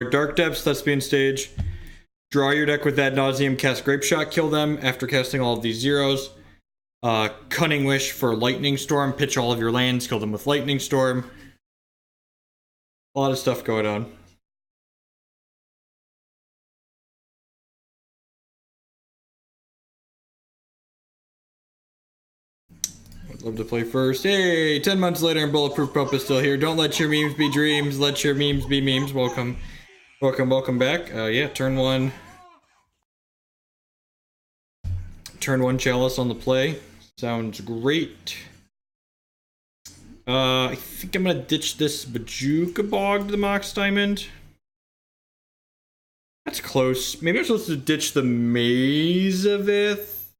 Dark Depths, Thespian stage. Draw your deck with Ad Nauseam, cast Grapeshot, kill them after casting all of these zeros. Cunning Wish for Lightning Storm, pitch all of your lands, kill them with Lightning Storm. A lot of stuff going on. I'd love to play first. Hey, 10 months later and Bulletproof Pope is still here. Don't let your memes be dreams, let your memes be memes. Welcome. Welcome back. Yeah, turn one. Turn one Chalice on the play. Sounds great. I think I'm gonna ditch this Bojuka Bog to the Mox Diamond. That's close. Maybe I'm supposed to ditch the Maze of Ith.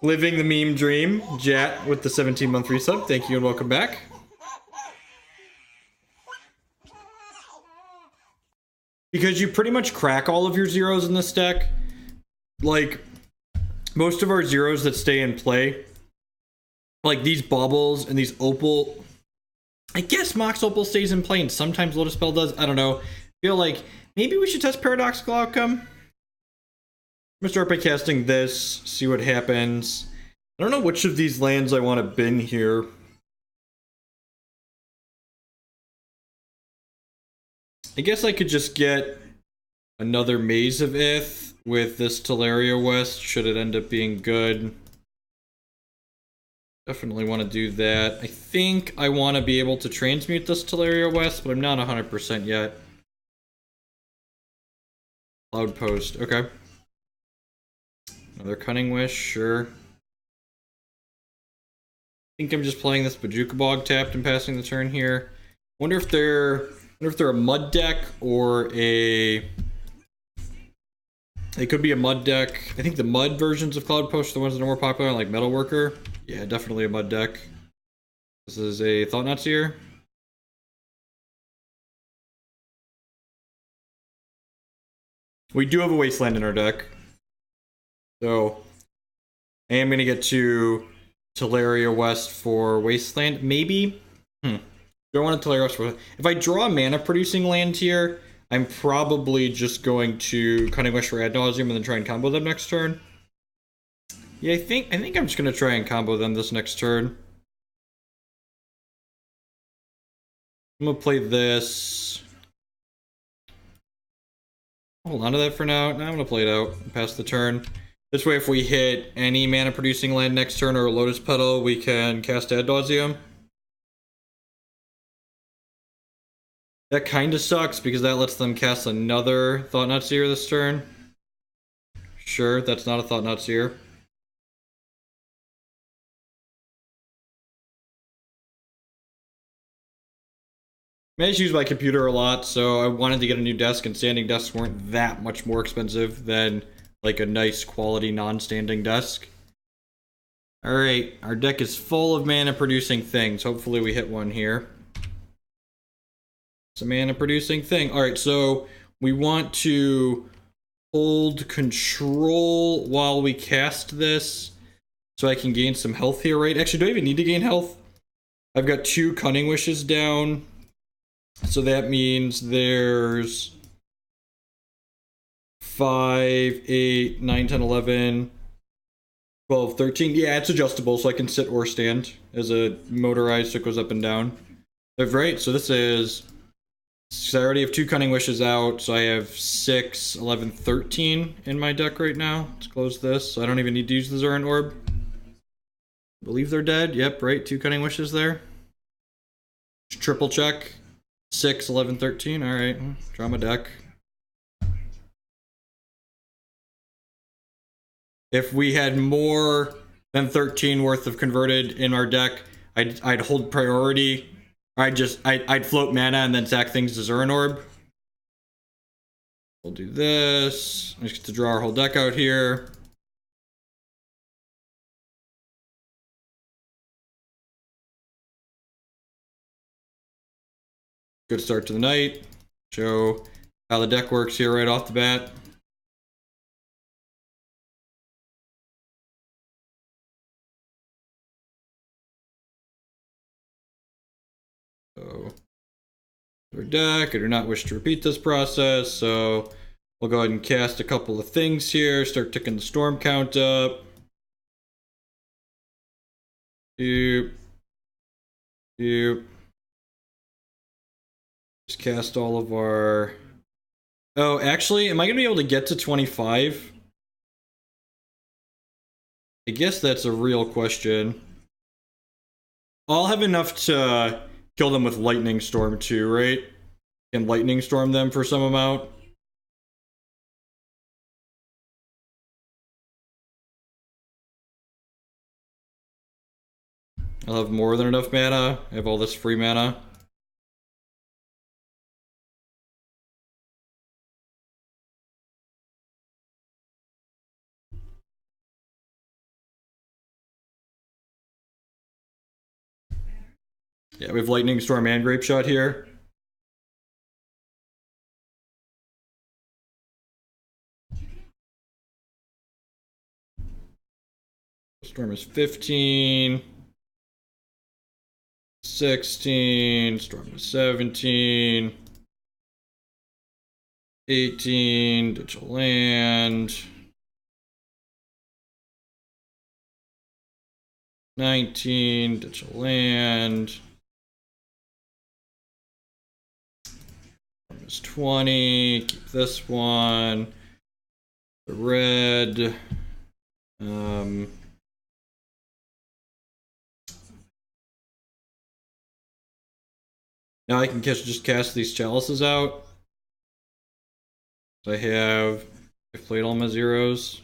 Living the meme dream. Jat with the 17-month resub. Thank you and welcome back. Because you pretty much crack all of your zeros in this deck. Like, most of our zeros that stay in play, like these Baubles and these Opal, I guess Mox Opal stays in play and sometimes Lotus Petal does. I don't know. I feel like maybe we should test Paradoxical Outcome. I'm gonna start by casting this, see what happens. I don't know which of these lands I want to bin here. I guess I could just get another Maze of Ith with this Tolaria West, should it end up being good. Definitely want to do that. I think I want to be able to transmute this Tolaria West, but I'm not 100% yet. Cloud Post, okay. Another Cunning Wish, sure. I think I'm just playing this Bojuka Bog tapped and passing the turn here. Wonder if they're a mud deck or a... They could be a mud deck. I think the mud versions of Cloud Post are the ones that are more popular, like Metalworker. Yeah, definitely a mud deck. This is a Thought-Knot Seer. We do have a Wasteland in our deck. So, I am going to get to Tolaria West for Wasteland. Maybe? Don't want to Tolaria West for... If I draw a mana-producing land here, I'm probably just going to Cunning Wish for Ad Nauseam and then try and combo them next turn. Yeah, I think I'm just going to try and combo them this next turn. I'm going to play this. Hold on to that for now. Now I'm going to play it out and pass the turn. This way, if we hit any mana-producing land next turn or a Lotus Petal, we can cast Ad Nauseam. That kind of sucks because that lets them cast another Thought-Knot Seer this turn. Sure, that's not a Thought-Knot Seer. I just use my computer a lot, so I wanted to get a new desk, and standing desks weren't that much more expensive than like a nice quality non-standing desk. Alright, our deck is full of mana-producing things. Hopefully we hit one here. It's a mana-producing thing. Alright, so we want to hold control while we cast this so I can gain some health here, right? Actually, do I even need to gain health? I've got 2 Cunning Wishes down. So that means there's 5, 8, 9, 10, 11, 12, 13. Yeah, it's adjustable, so I can sit or stand as a motorized, so it goes up and down. Right, so this is... So I already have 2 Cunning Wishes out, so I have 6, 11, 13 in my deck right now. Let's close this, so I don't even need to use the Zuran Orb. I believe they're dead. Yep, right, 2 Cunning Wishes there. Just triple check. 6, 11, 13. Alright, draw my deck. If we had more than 13 worth of converted in our deck, I'd hold priority. I'd float mana and then sack things to Zuran Orb. We'll do this. I just get to draw our whole deck out here. Good start to the night. Show how the deck works here right off the bat. So our deck. I do not wish to repeat this process, so we'll go ahead and cast a couple of things here. Start ticking the storm count up. Doop. Doop. Just cast all of our... Oh, actually, am I going to be able to get to 25? I guess that's a real question. I'll have enough to kill them with Lightning Storm too, right? Can Lightning Storm them for some amount? I'll have more than enough mana. I have all this free mana. Yeah, we have Lightning Storm and Grapeshot here. Storm is 15. 16. Storm is 17. 18. Digital land. 19. Digital land. 20, keep this one, the red, now I can just cast these chalices out. So I've played all my zeros.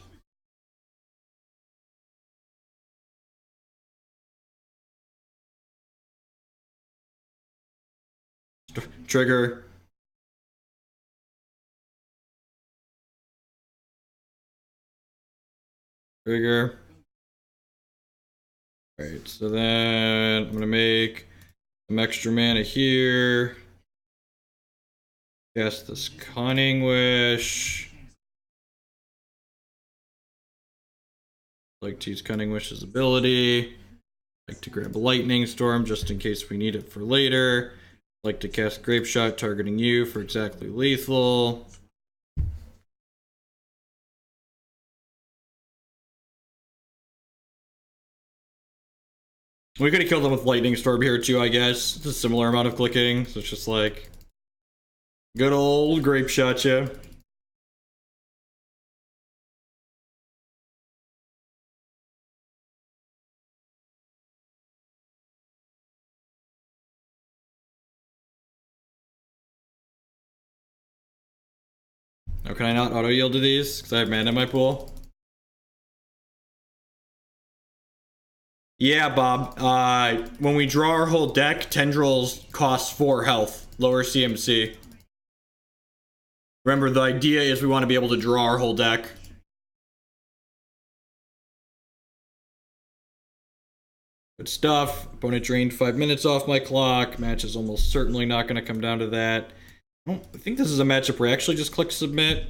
Trigger. Trigger. Alright, so then I'm gonna make some extra mana here. Cast this Cunning Wish. Like to use Cunning Wish's ability. Like to grab a Lightning Storm just in case we need it for later. Like to cast Grapeshot targeting you for exactly lethal. We could have killed them with Lightning Storm here too, I guess. It's a similar amount of clicking, so it's just like good old Grapeshot, yeah. Oh, can I not auto yield to these? Because I have mana in my pool. Yeah, Bob. When we draw our whole deck, Tendrils cost 4 health, lower CMC. Remember, the idea is we want to be able to draw our whole deck. Good stuff. Opponent drained 5 minutes off my clock. Match is almost certainly not going to come down to that. I think this is a matchup where I actually just click submit.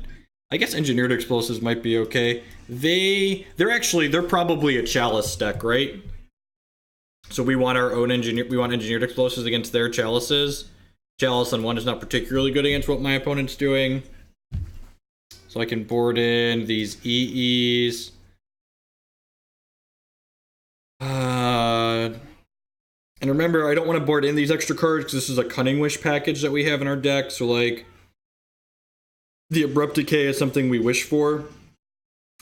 I guess Engineered Explosives might be okay. They're probably a Chalice deck, right? So we want our own Engineered Explosives against their Chalices. Chalice on 1 is not particularly good against what my opponent's doing. So I can board in these EEs. And remember, I don't want to board in these extra cards because this is a Cunning Wish package that we have in our deck. So like, the Abrupt Decay is something we wish for.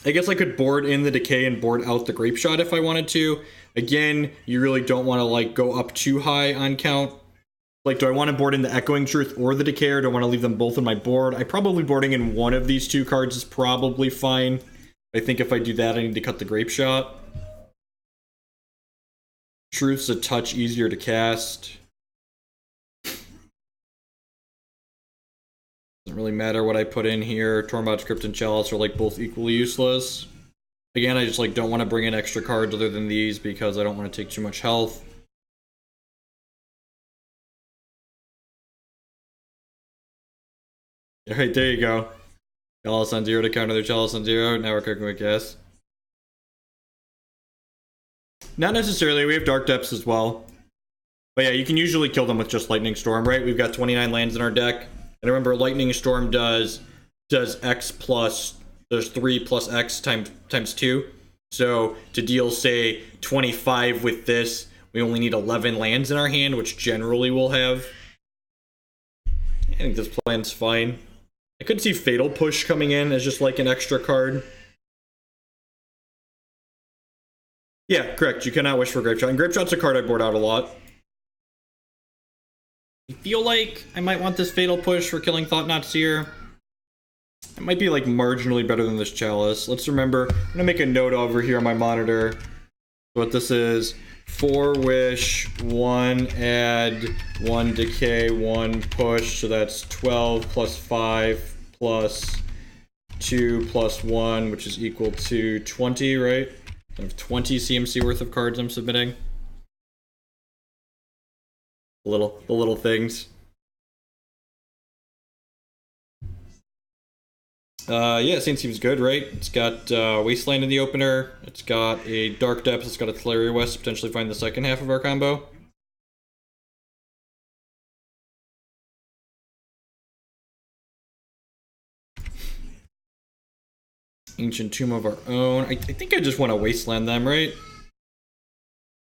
I guess I could board in the Decay and board out the Grapeshot if I wanted to. Again, you really don't want to like go up too high on count. Like, do I want to board in the Echoing Truth or the Decay, or do I want to leave them both on my board? I probably boarding in one of these two cards is probably fine. I think if I do that, I need to cut the Grapeshot. Truth's a touch easier to cast. Doesn't really matter what I put in here. Tormod, Crypt, and Chalice are like both equally useless. Again, I just like don't want to bring in extra cards other than these because I don't want to take too much health. Alright, there you go. Chalice on 0 to counter their Chalice on 0. Now we're cooking with gas. Not necessarily, we have Dark Depths as well. But yeah, you can usually kill them with just Lightning Storm, right? We've got 29 lands in our deck. And remember, Lightning Storm does X plus, there's 3 plus X times 2. So to deal, say, 25 with this, we only need 11 lands in our hand, which generally we'll have. I think this plan's fine. I could see Fatal Push coming in as just like an extra card. Yeah, correct. You cannot wish for Grapeshot. And Grapeshot's a card I board out a lot. I feel like I might want this Fatal Push for killing Thought-Knot Seer. It might be like marginally better than this Chalice. Let's remember, I'm gonna make a note over here on my monitor. What this is: 4 wish, 1 add, 1 decay, 1 push. So that's 12 plus 5 plus 2 plus 1, which is equal to 20, right? I have 20 CMC worth of cards I'm submitting. The little things. Yeah, Saint seems good, right? It's got Wasteland in the opener. It's got a Dark Depths. It's got a Tolaria West to potentially find the second half of our combo. Ancient Tomb of our own. I think I just want to Wasteland them, right?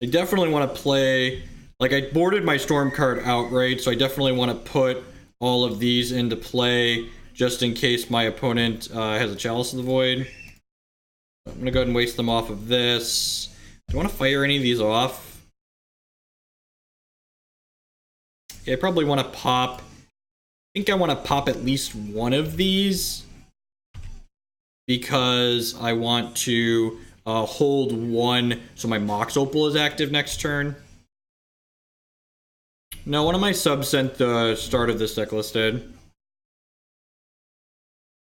I definitely want to play... Like, I boarded my Storm card outright, so I definitely want to put all of these into play just in case my opponent has a Chalice of the Void. I'm going to go ahead and waste them off of this. Do I want to fire any of these off? Yeah, I probably want to pop... I think I want to pop at least one of these, because I want to hold one so my Mox Opal is active next turn. No, one of my subs sent the start of this deck listed.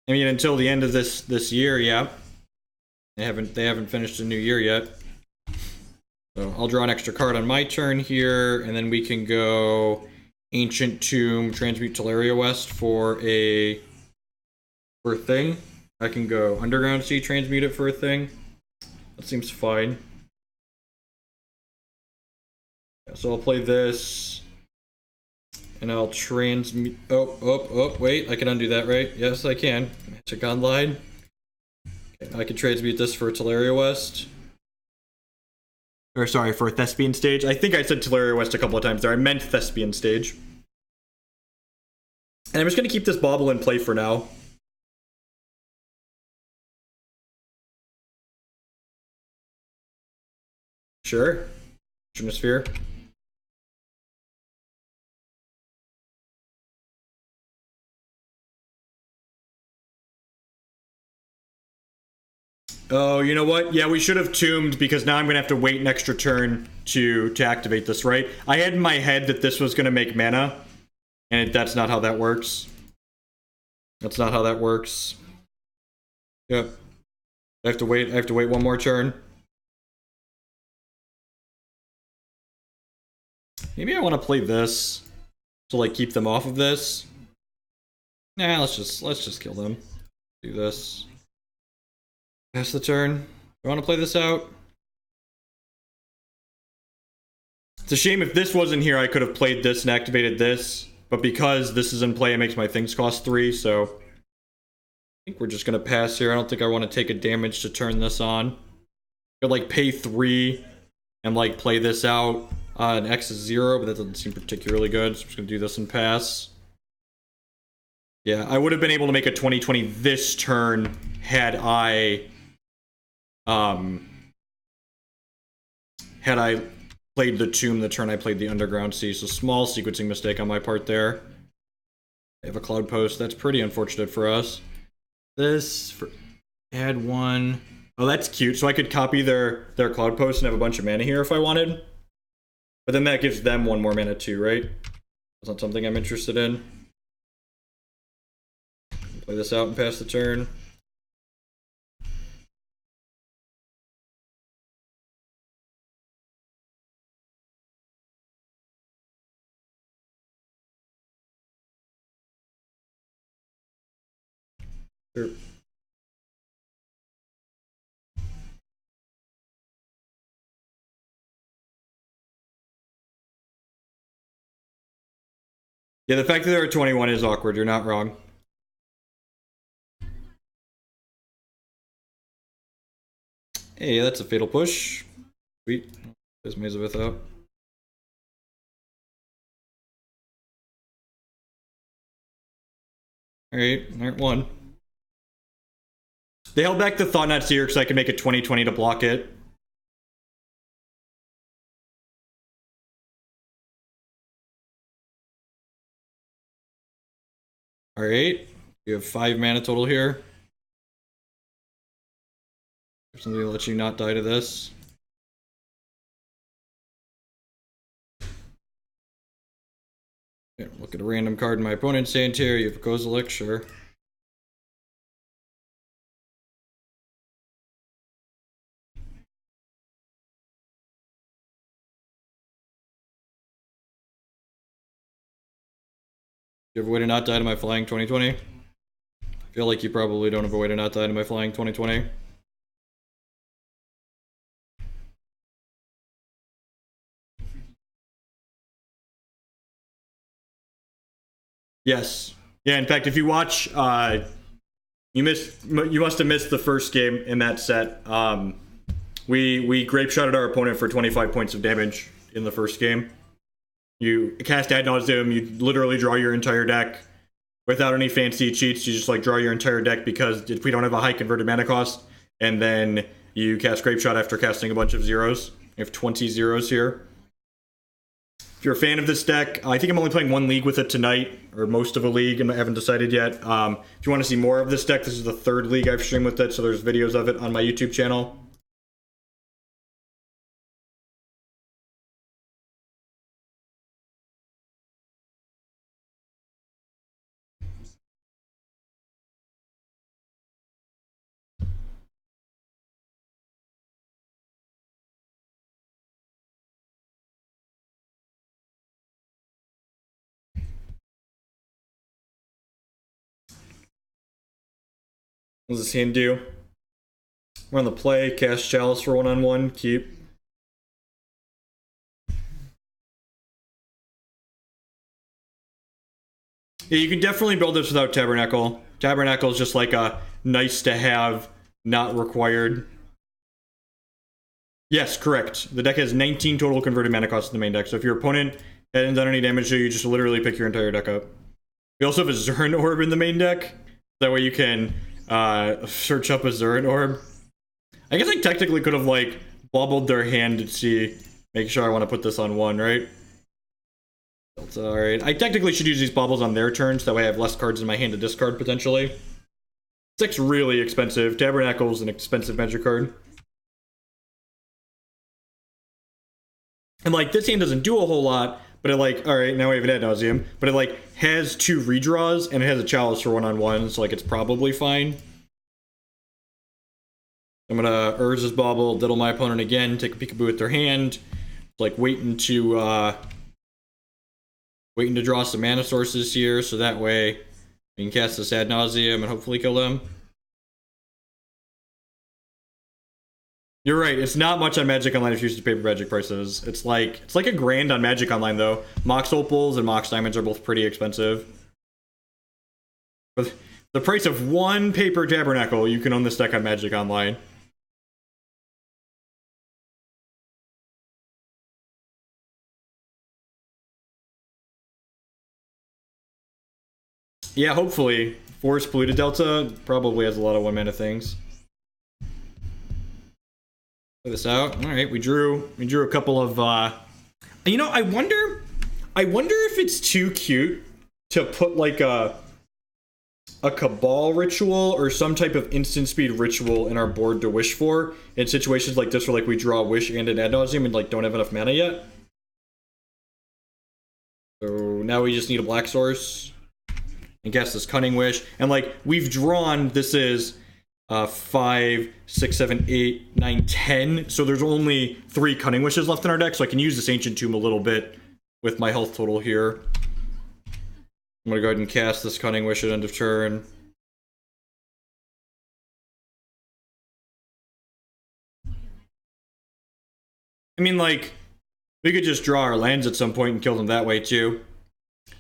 I mean, until the end of this year, yeah. They haven't finished the new year yet. So I'll draw an extra card on my turn here, and then we can go Ancient Tomb, transmute Tolaria West for a thing. I can go Underground Sea, transmute it for a thing. That seems fine. Yeah, so I'll play this, and I'll transmute. Oh, wait, I can undo that, right? Yes, I can. Magic Online. Okay, I can transmute this for Tolaria West. Or sorry, for a Thespian stage. I think I said Tolaria West a couple of times there. I meant Thespian stage. And I'm just going to keep this Bauble in play for now. Sure. Atmosphere. Oh, you know what? Yeah, we should have tombed, because now I'm going to have to wait an extra turn to activate this, right? I had in my head that this was going to make mana, and that's not how that works. That's not how that works. Yep. I have to wait one more turn. Maybe I want to play this to like keep them off of this. Nah, let's just kill them. Do this. Pass the turn. Do I want to play this out? It's a shame if this wasn't here, I could have played this and activated this. But because this is in play, it makes my things cost 3, so... I think we're just going to pass here. I don't think I want to take a damage to turn this on. I could, like, pay 3 and, like, play this out. And X is 0, but that doesn't seem particularly good, so I'm just going to do this and pass. Yeah, I would have been able to make a 2020 this turn had I played the Tomb the turn I played the Underground Sea. So small sequencing mistake on my part there. They have a Cloud Post. That's pretty unfortunate for us. This for add 1. Oh, that's cute. So I could copy their Cloud Post and have a bunch of mana here if I wanted. But then that gives them 1 more mana too, right? That's not something I'm interested in. Play this out and pass the turn. Sure. Yeah, the fact that there are 21 is awkward. You're not wrong. Hey, that's a fatal push. Sweet. There's Maze of Ith out. Alright, alright, one. They held back the Thought Knot Seer because I could make a 20/20 to block it. Alright. You have 5 mana total here. Something to let you not die to this. Okay, look at a random card in my opponent's hand here. You have Kozilek, sure. You have a way to not die to my flying 20/20? I feel like you probably don't have a way to not die to my flying 20/20. Yes. Yeah, in fact, if you watch, you must have missed the first game in that set. We grape-shotted our opponent for 25 points of damage in the first game. You cast Ad Nauseam, you literally draw your entire deck without any fancy cheats. You just like draw your entire deck because if we don't have a high converted mana cost, and then you cast Grapeshot after casting a bunch of zeros. You have 20 zeros here. If you're a fan of this deck, I think I'm only playing one league with it tonight, or most of a league, and I haven't decided yet. If you want to see more of this deck, this is the 3rd league I've streamed with it, so there's videos of it on my YouTube channel. What does this hand do? We're on the play, cast Chalice for 1/1, keep. Yeah, you can definitely build this without Tabernacle. Tabernacle is just like a nice to have, not required. Yes, correct. The deck has 19 total converted mana costs in the main deck, so if your opponent hasn't done any damage to you, just literally pick your entire deck up. We also have a Zuran Orb in the main deck. That way you can search up a Zuran Orb. I guess I technically could have, like, bubbled their hand to see, make sure I want to put this on 1, right? That's alright. I technically should use these baubles on their turns, that way I have less cards in my hand to discard, potentially. This deck's really expensive. Tabernacle's an expensive magic card. And, like, this hand doesn't do a whole lot, but it, like, alright, now we have an Ad Nauseam, but it, like, has 2 redraws, and it has a Chalice for 1/1, so, like, it's probably fine. I'm gonna Urza's Bauble, diddle my opponent again, take a peekaboo at their hand, like, waiting to draw some mana sources here, so that way we can cast this Ad Nauseam and hopefully kill them. You're right, it's not much on Magic Online if you use the paper Magic prices. It's like a grand on Magic Online though. Mox Opals and Mox Diamonds are both pretty expensive. For the price of 1 paper Tabernacle, you can own this deck on Magic Online. Yeah, hopefully. Forest Polluted Delta probably has a lot of 1-mana things. Play this out. All right, we drew a couple of. You know, I wonder if it's too cute to put like a Cabal ritual or some type of instant speed ritual in our board to wish for in situations like this where like we draw a wish and an Ad Nauseam and like don't have enough mana yet. So now we just need a black source and cast this Cunning Wish, and like we've drawn, this is 5, 6, 7, 8, 9, 10. So there's only 3 Cunning Wishes left in our deck, so I can use this Ancient Tomb a little bit with my health total here. I'm gonna go ahead and cast this Cunning Wish at end of turn. I mean, like, we could just draw our lands at some point and kill them that way too.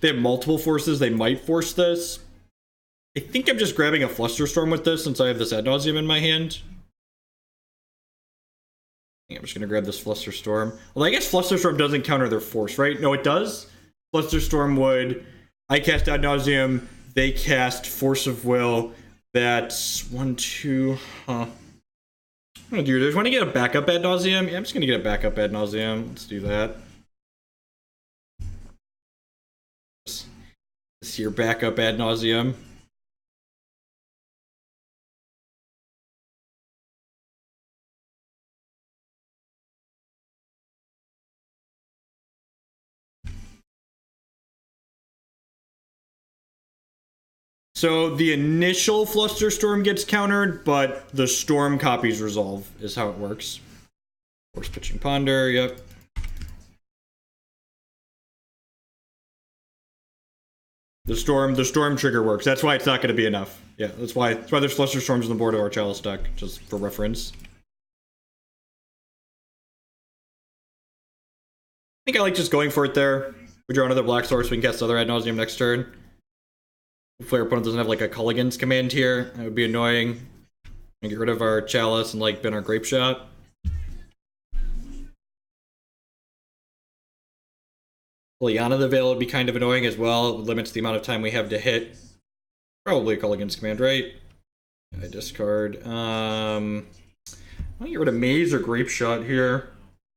they have multiple forces, they might force this. I think I'm just grabbing a Flusterstorm with this since I have this Ad Nauseam in my hand. I think I'm just going to grab this Flusterstorm. Well, I guess Flusterstorm doesn't counter their force, right? No, it does. Flusterstorm would... I cast Ad Nauseam, they cast Force of Will. That's 1, 2... Huh. I'm going to do this. Want to get a backup Ad Nauseam? Yeah, I'm just going to get a backup Ad Nauseam. Let's do that. This is your backup Ad Nauseam. So the initial Flusterstorm gets countered, but the storm copies resolve, is how it works. Force Pitching Ponder, yep. The storm trigger works. That's why it's not going to be enough. Yeah, that's why there's Flusterstorms on the board of our Chalice deck, just for reference. I think I like just going for it there. We draw another black source, we can cast other Ad Nauseam next turn. Hopefully our opponent doesn't have like a Culligan's command here. That would be annoying. And get rid of our Chalice and like bin our Grapeshot. Liliana the Vale would be kind of annoying as well. It limits the amount of time we have to hit. Probably a Culligan's command, right? I discard. I'll get rid of Maze or Grapeshot here.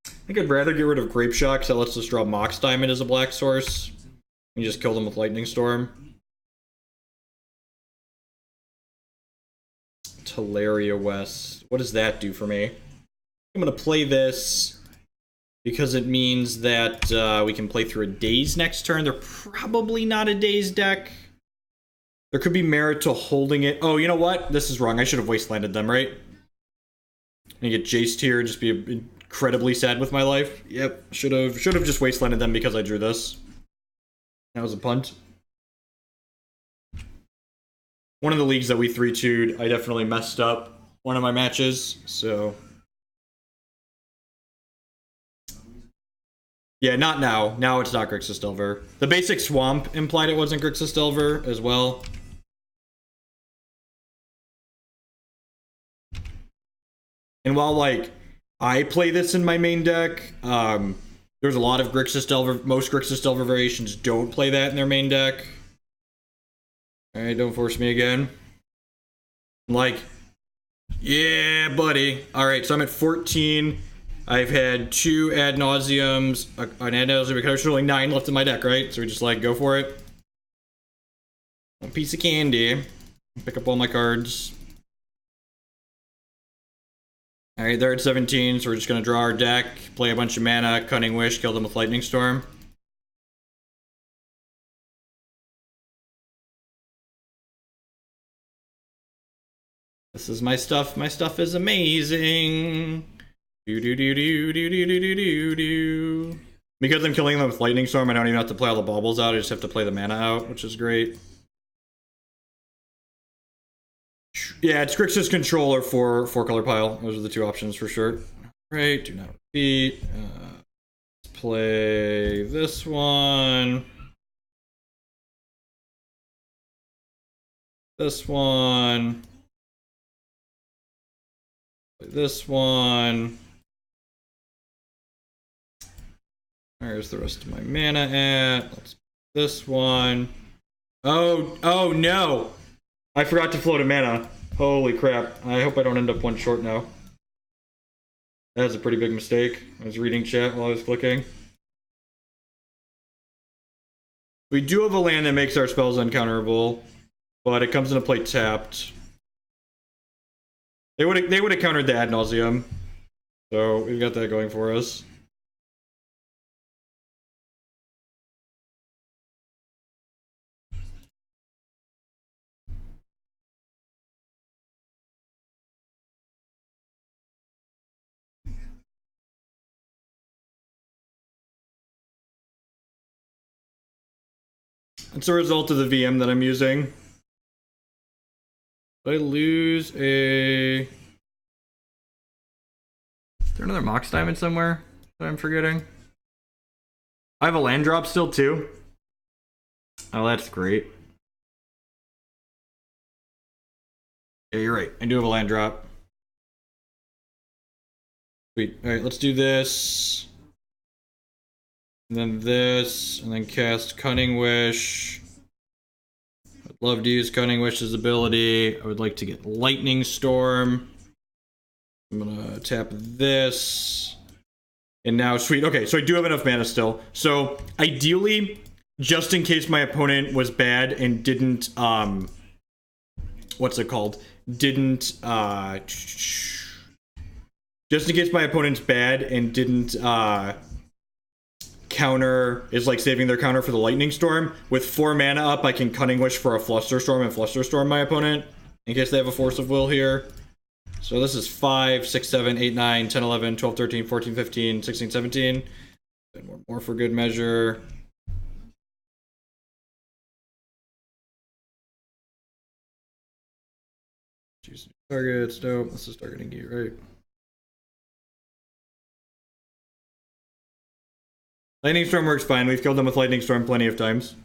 I think I'd rather get rid of Grapeshot because that lets us draw Mox Diamond as a black source. And just kill them with Lightning Storm. Tolaria West. What does that do for me? I'm going to play this because it means that we can play through a Daze next turn. They're probably not a Daze deck. There could be merit to holding it. Oh, you know what? This is wrong. I should have Wastelanded them, right? And get Jaced here and just be incredibly sad with my life. Yep, should have just Wastelanded them because I drew this. That was a punt. One of the leagues that we 3-2'd, I definitely messed up one of my matches, so... Yeah, not now. Now it's not Grixis Delver. The basic Swamp implied it wasn't Grixis Delver as well. And while, like, I play this in my main deck, there's a lot of Grixis Delver... Most Grixis Delver variations don't play that in their main deck. Alright, don't force me again. Like, yeah, buddy. Alright, so I'm at 14. I've had 2 Ad Nauseams, an Ad Nauseam, because there's only 9 left in my deck, right? So we just, like, go for it. One piece of candy. Pick up all my cards. Alright, they're at 17, so we're just gonna draw our deck, play a bunch of mana, Cunning Wish, kill them with Lightning Storm. This is my stuff. My stuff is amazing. Do. Because I'm killing them with Lightning Storm, I don't even have to play all the baubles out. I just have to play the mana out, which is great. Yeah, it's Grixis Control or 4-color pile. Those are the 2 options for sure. Right, do not repeat. Let's play this one. This one. This one. Where's the rest of my mana at? Let's this one. Oh no! I forgot to float a mana. Holy crap. I hope I don't end up 1 short now. That's a pretty big mistake. I was reading chat while I was clicking. We do have a land that makes our spells uncounterable, but it comes into play tapped. They would have countered the Ad Nauseam. So we've got that going for us. It's a result of the VM that I'm using. Did I lose a... Is there another Mox Diamond somewhere that I'm forgetting? I have a land drop still too. Oh, that's great. Yeah, you're right. I do have a land drop. Sweet. Alright, let's do this. And then this. And then cast Cunning Wish. I'd love to use Cunning Wish's ability. I would like to get Lightning Storm. I'm gonna tap this. And now, sweet. Okay, so I do have enough mana still. So, ideally, just in case my opponent was bad and didn't, what's it called? Didn't, just in case my opponent's bad and didn't, counter, is like saving their counter for the Lightning Storm. With 4 mana up, I can Cunning Wish for a Flusterstorm and Flusterstorm my opponent, in case they have a Force of Will here. So this is 5, 6, 7, 8, 9, 10, 11, 12, 13, 14, 15, 16, 17. And one more for good measure. Choose targets. Nope, this is targeting you, right? Lightning Storm works fine. We've killed them with Lightning Storm plenty of times.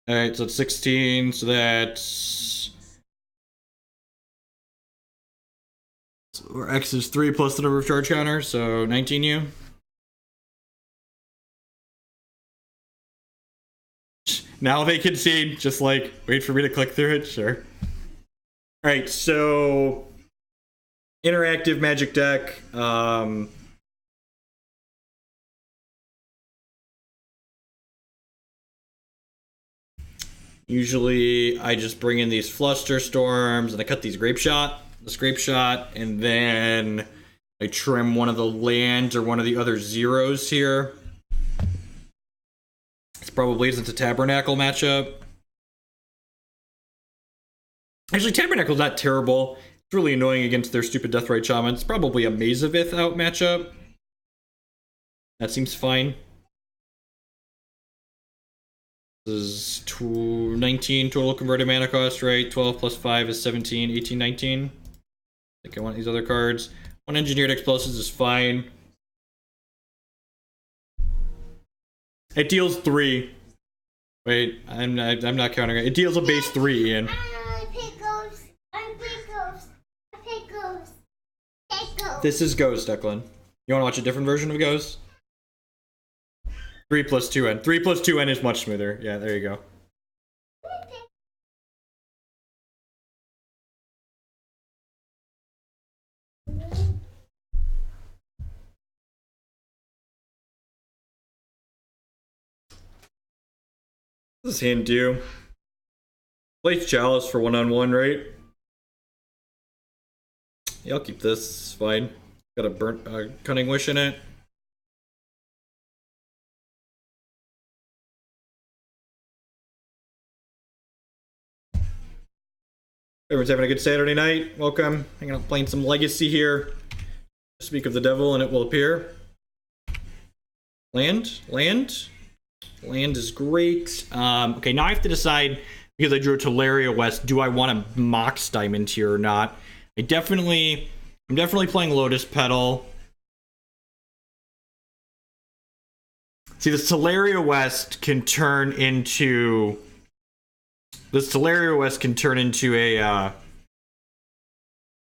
Alright, so it's 16, so that's... Or X is 3 plus the number of charge counter, so 19U. Now they can see, just like, wait for me to click through it, sure. Alright, so... Interactive Magic deck, usually, I just bring in these Flusterstorms, and I cut these Grapeshot, this Grapeshot, and then I trim one of the lands or one of the other zeros here. This probably isn't a Tabernacle matchup. Actually, Tabernacle's not terrible. It's really annoying against their stupid Deathrite Shaman. It's probably a Maze of Ith out matchup. That seems fine. This is 19 total converted mana cost, right? 12 plus 5 is 17, 18, 19. I think I want these other cards. 1 Engineered Explosives is fine. It deals 3. Wait, I'm not counting it. It deals a base 3, Ian. This is Ghost, Declan. You want to watch a different version of Ghost? 3 plus 2N. 3 plus 2N is much smoother. Yeah, there you go. This is hand do. Play Chalice for 1-on-1, right? Yeah, I'll keep this. It's fine. Got a burnt Cunning Wish in it. Everyone's having a good Saturday night. Welcome. Hanging out playing some Legacy here. Speak of the devil and it will appear. Land? Land? Land is great. Okay, now I have to decide, because I drew a Tolaria West, do I want a Mox Diamond here or not? I'm definitely playing Lotus Petal. See, this Tolaria West can turn into... This Tolaria West can turn into a,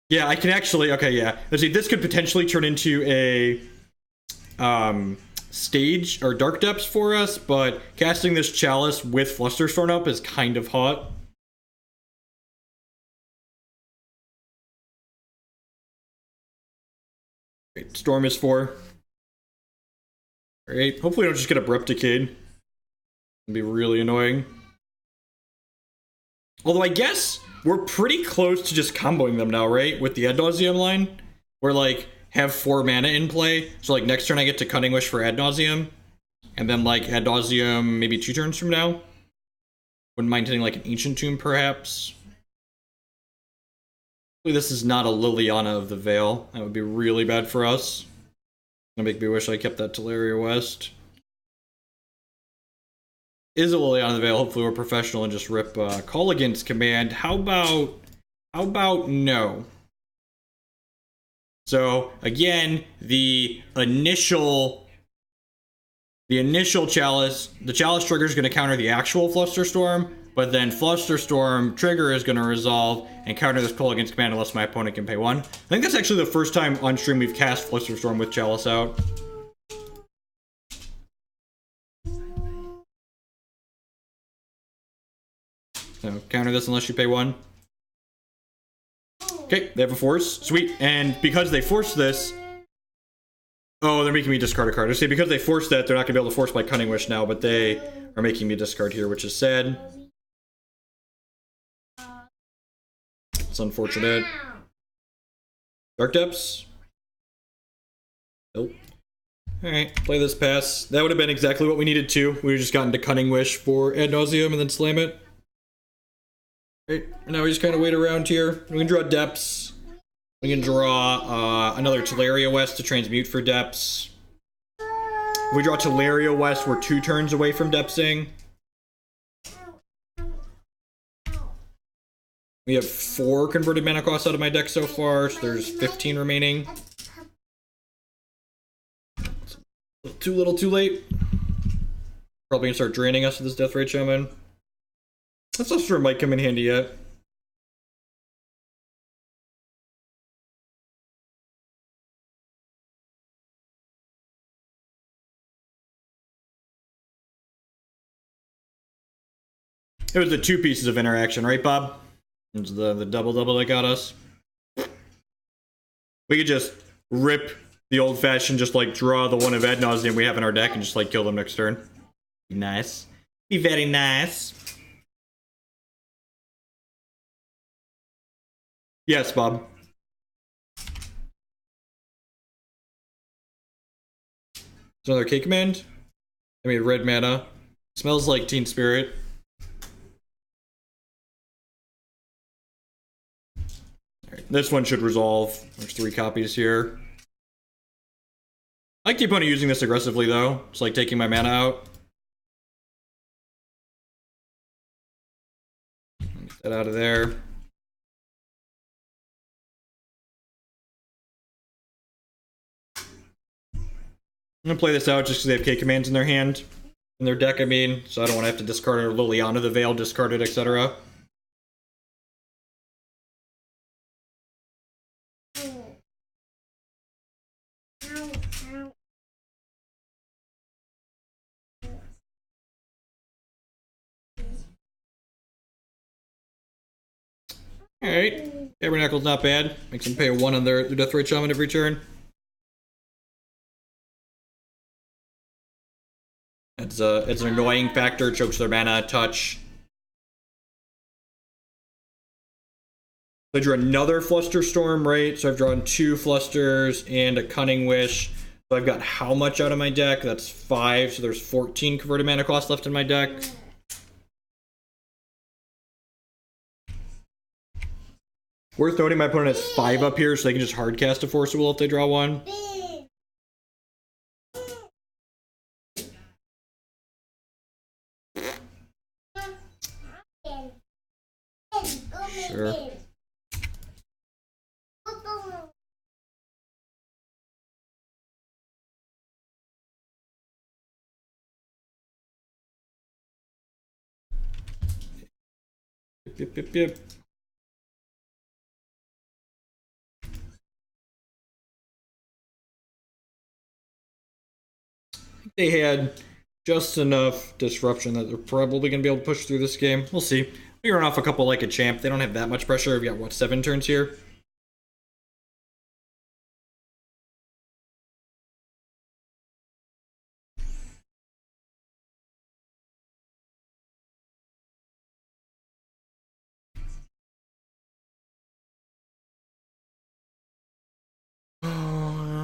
yeah, I can actually, okay, yeah. Let's see, this could potentially turn into a, stage or Dark Depths for us, but casting this Chalice with Flusterstorm up is kind of hot. Great, Storm is 4. Alright, hopefully I don't just get Abrupt Decay. It'd be really annoying. Although I guess we're pretty close to just comboing them now, right? With the Ad Nauseam line. We're like, have 4 mana in play. So like next turn I get to Cunning Wish for Ad Nauseam. And then like Ad Nauseam maybe 2 turns from now. Wouldn't mind hitting like an Ancient Tomb perhaps. Hopefully this is not a Liliana of the Vale. That would be really bad for us. Gonna make me wish I kept that Tolaria West. is a Lily on the Vale. Hopefully we're professional and just rip Call Against Command. How about no? So again, the initial Chalice, the Chalice trigger is going to counter the actual Flusterstorm, but then Flusterstorm trigger is going to resolve and counter this Call Against Command unless my opponent can pay 1. I think that's actually the first time on stream we've cast Flusterstorm with Chalice out. So counter this unless you pay 1. Okay, they have a force. Sweet. And because they forced this... Oh, they're making me discard a card. I say because they forced that, they're not going to be able to force my Cunning Wish now, but they are making me discard here, which is sad. It's unfortunate. Dark Depths? Nope. Alright, play this pass. That would have been exactly what we needed to. We would have just gotten to Cunning Wish for Ad Nauseam and then slam it. Right, now we just kind of wait around here. We can draw Depths. We can draw another Tolaria West to transmute for Depths. If we draw Tolaria West, we're 2 turns away from Depthsing. We have 4 converted mana costs out of my deck so far, so there's 15 remaining. Too little, too late. Probably gonna start draining us with this Death Ray Shaman. That Flusterstorm might come in handy yet. It was the 2 pieces of interaction, right, Bob? It was the double that got us. We could just rip the old-fashioned, just like draw the one of Ad Nauseam we have in our deck and just like kill them next turn. Be nice. Be very nice. Yes, Bob. There's another K command. I mean, red mana. Smells like Teen Spirit. Alright, this one should resolve. There's 3 copies here. I like the opponent using this aggressively, though. It's like taking my mana out. Get that out of there. I'm gonna play this out just because they have K commands in their hand. In their deck, I mean. So I don't want to have to discard it or Liliana the Vale, discard it, etc. Alright. Tabernacle's not bad. Makes them pay 1 on their Death Ray Shaman every turn. It's an annoying factor, chokes their mana, touch. I drew another Flusterstorm, right? So I've drawn 2 Flusters and a Cunning Wish. So I've got how much out of my deck? That's 5, so there's 14 converted mana cost left in my deck. Worth noting my opponent has 5 up here, so they can just hardcast a Force of Will if they draw 1. Sure. Yep. They had just enough disruption that they're probably going to be able to push through this game. We'll see. We run off a couple like a champ. They don't have that much pressure. We've got, what, 7 turns here?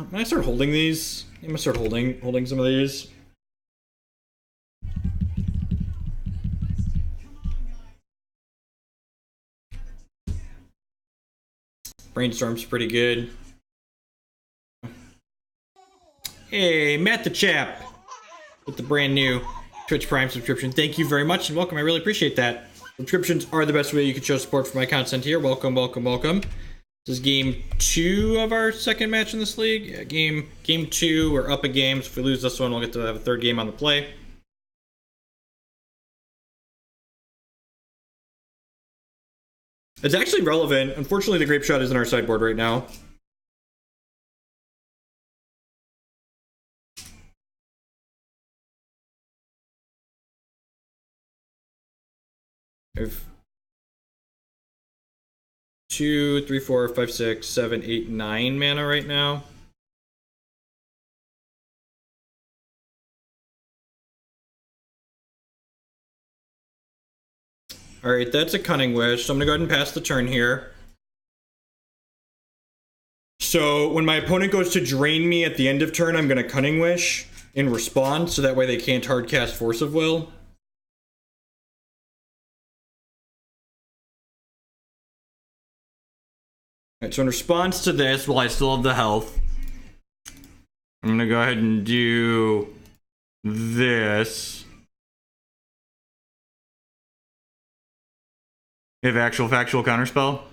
Can I start holding these? I'm gonna start holding some of these. Brainstorm's pretty good. Hey, Matt the Chap with the brand new Twitch Prime subscription. Thank you very much and welcome. I really appreciate that. Subscriptions are the best way you can show support for my content here. Welcome, welcome, welcome. This is game 2 of our second match in this league. Yeah, game 2. We're up a game. So if we lose this one, we'll get to have a third game on the play. It's actually relevant. Unfortunately, the Grapeshot is in our sideboard right now. I have 2, 3, 4, 5, 6, 7, 8, 9 mana right now. Alright, that's a Cunning Wish, so I'm gonna go ahead and pass the turn here. So when my opponent goes to drain me at the end of turn, I'm gonna Cunning Wish in response, so that way they can't hard cast Force of Will. Alright, so in response to this, while I still have the health, I'm gonna go ahead and do this. We have actual factual counterspell.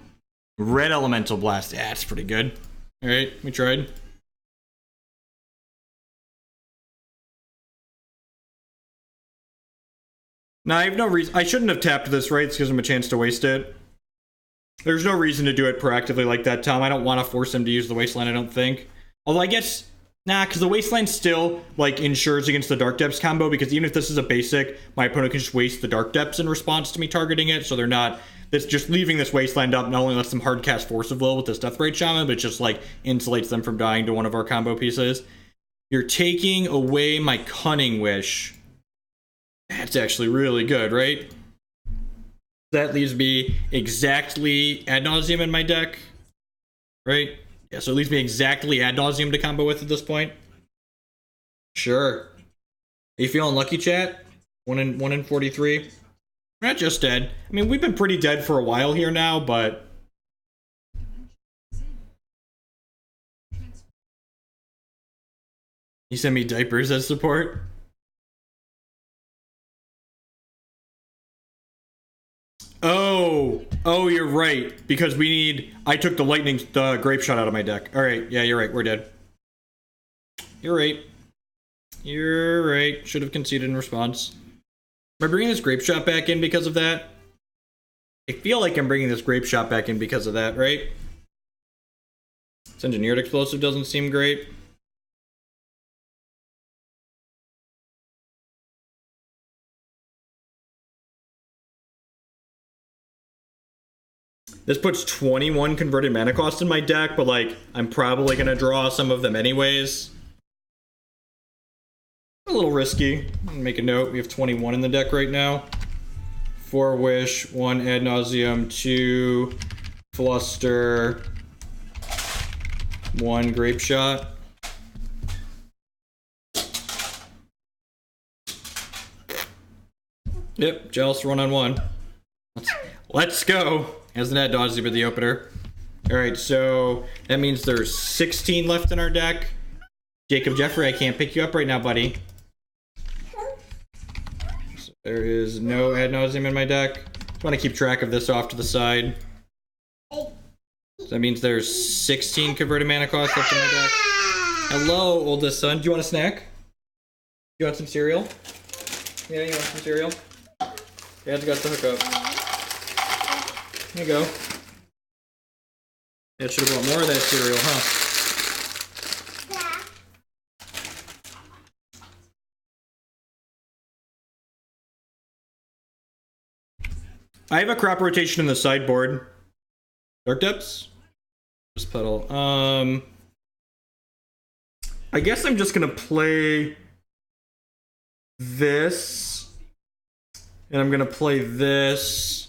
Red Elemental Blast. Yeah, that's pretty good. Alright, we tried. Now, I have no reason. I shouldn't have tapped this, right? It gives him a chance to waste it. There's no reason to do it proactively like that, Tom. I don't want to force him to use the Wasteland, I don't think. Although I guess, nah, because the Wasteland still, like, ensures against the Dark Depths combo, because even if this is a basic, my opponent can just waste the Dark Depths in response to me targeting it, so they're not... That's just leaving this Wasteland up not only lets them hard cast Force of Will with this Deathbright Shaman, but it just, like, insulates them from dying to one of our combo pieces. You're taking away my Cunning Wish. That's actually really good, right? That leaves me exactly Ad Nauseam in my deck, right? Yeah, so it leaves me exactly Ad Nauseam to combo with at this point. Sure. Are you feeling lucky, chat? 1 in 43. We're not just dead. I mean, we've been pretty dead for a while here now, but... You send me diapers as support? Oh, you're right. Because we need... I took the Grapeshot out of my deck. Alright, yeah, you're right. We're dead. You're right. You're right. Should have conceded in response. Am I bringing this Grapeshot back in because of that? I feel like I'm bringing this Grapeshot back in because of that, right? This Engineered Explosive doesn't seem great. This puts 21 converted mana cost in my deck, but like, I'm probably gonna draw some of them anyways. A little risky. Make a note, we have 21 in the deck right now. 4 Wish, 1 Ad Nauseam, 2 Fluster, 1 Grapeshot. Yep, Jealous 1-on-1. Let's go! Has an Ad Nauseam at the opener. Alright, so that means there's 16 left in our deck. Jacob Jeffrey, I can't pick you up right now, buddy. So there is no Ad Nauseam in my deck. I want to keep track of this off to the side. So that means there's 16 converted mana cost left in my deck. Hello, oldest son. Do you want a snack? You want some cereal? Yeah, you want some cereal? Dad's got the hookup. There you go. Yeah, should have bought more of that cereal, huh? I have a crop rotation in the sideboard. Dark Depths? Lotus Petal. I guess I'm just gonna play this. And I'm gonna play this.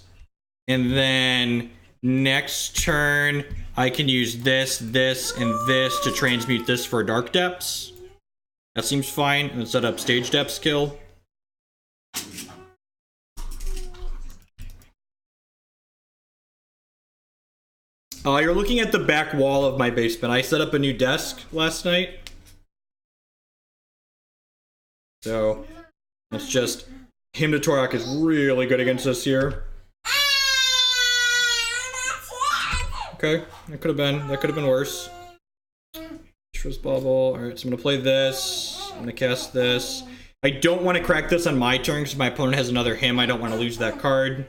And then next turn, I can use this, this, and this to transmute this for Dark Depths. That seems fine. And set up Stage Depths kill. You're looking at the back wall of my basement. I set up a new desk last night. So, It's just Hymn to Torok is really good against us here. Okay, that could have been worse. Mishra's Bauble. Alright, so I'm gonna play this. I'm gonna cast this. I don't want to crack this on my turn because my opponent has another Hymn. I don't want to lose that card.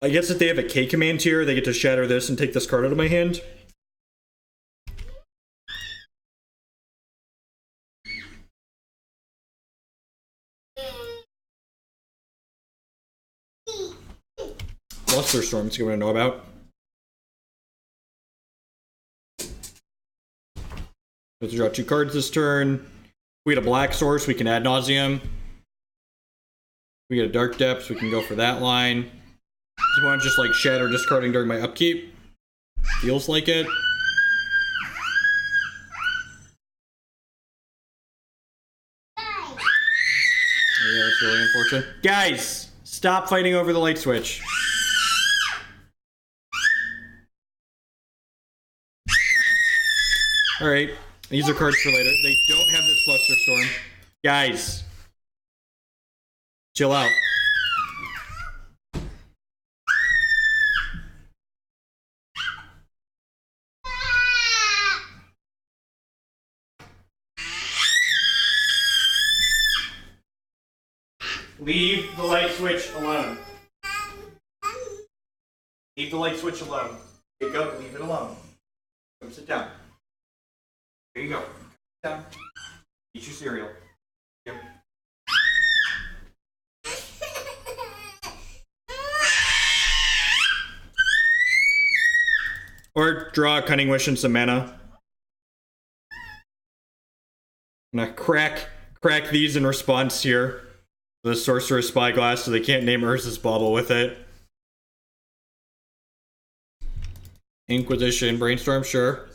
I guess if they have a K command here, they get to shatter this and take this card out of my hand. Flusterstorm is going to know about. Let's draw 2 cards this turn. We get a black source, we can Ad Nauseam. We get a Dark Depths, we can go for that line. I want to just like shatter discarding during my upkeep. Feels like it. Yeah, that's really unfortunate. Guys, stop fighting over the light switch. Alright, these are cards for later. They don't have this Flusterstorm. Guys, chill out. Leave the light switch alone. Leave the light switch alone. Pick up, leave it alone. Come sit down. There you go. Sit down. Eat your cereal. Yep. Or draw a Cunning Wish and some mana. I'm gonna crack these in response here. The Sorcerer's Spyglass, so they can't name Urza's Bauble with it. Inquisition, Brainstorm, sure.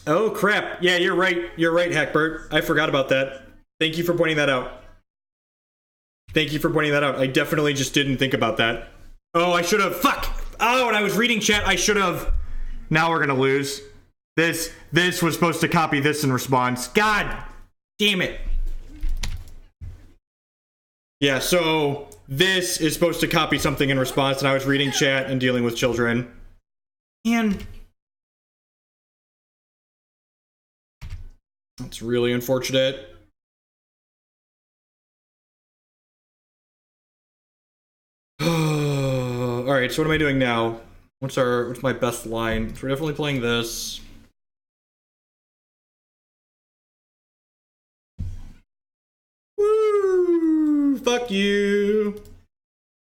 Oh crap! Yeah, you're right. You're right, Hackbert. I forgot about that. Thank you for pointing that out. Thank you for pointing that out. I definitely just didn't think about that. Oh, I should have. Fuck! Oh, when I was reading chat, I should have. Now we're gonna lose. This was supposed to copy this in response. God damn it. Yeah, so this is supposed to copy something in response, and I was reading chat and dealing with children. And that's really unfortunate. Alright, so what am I doing now? What's my best line? So we're definitely playing this. Woo! Fuck you!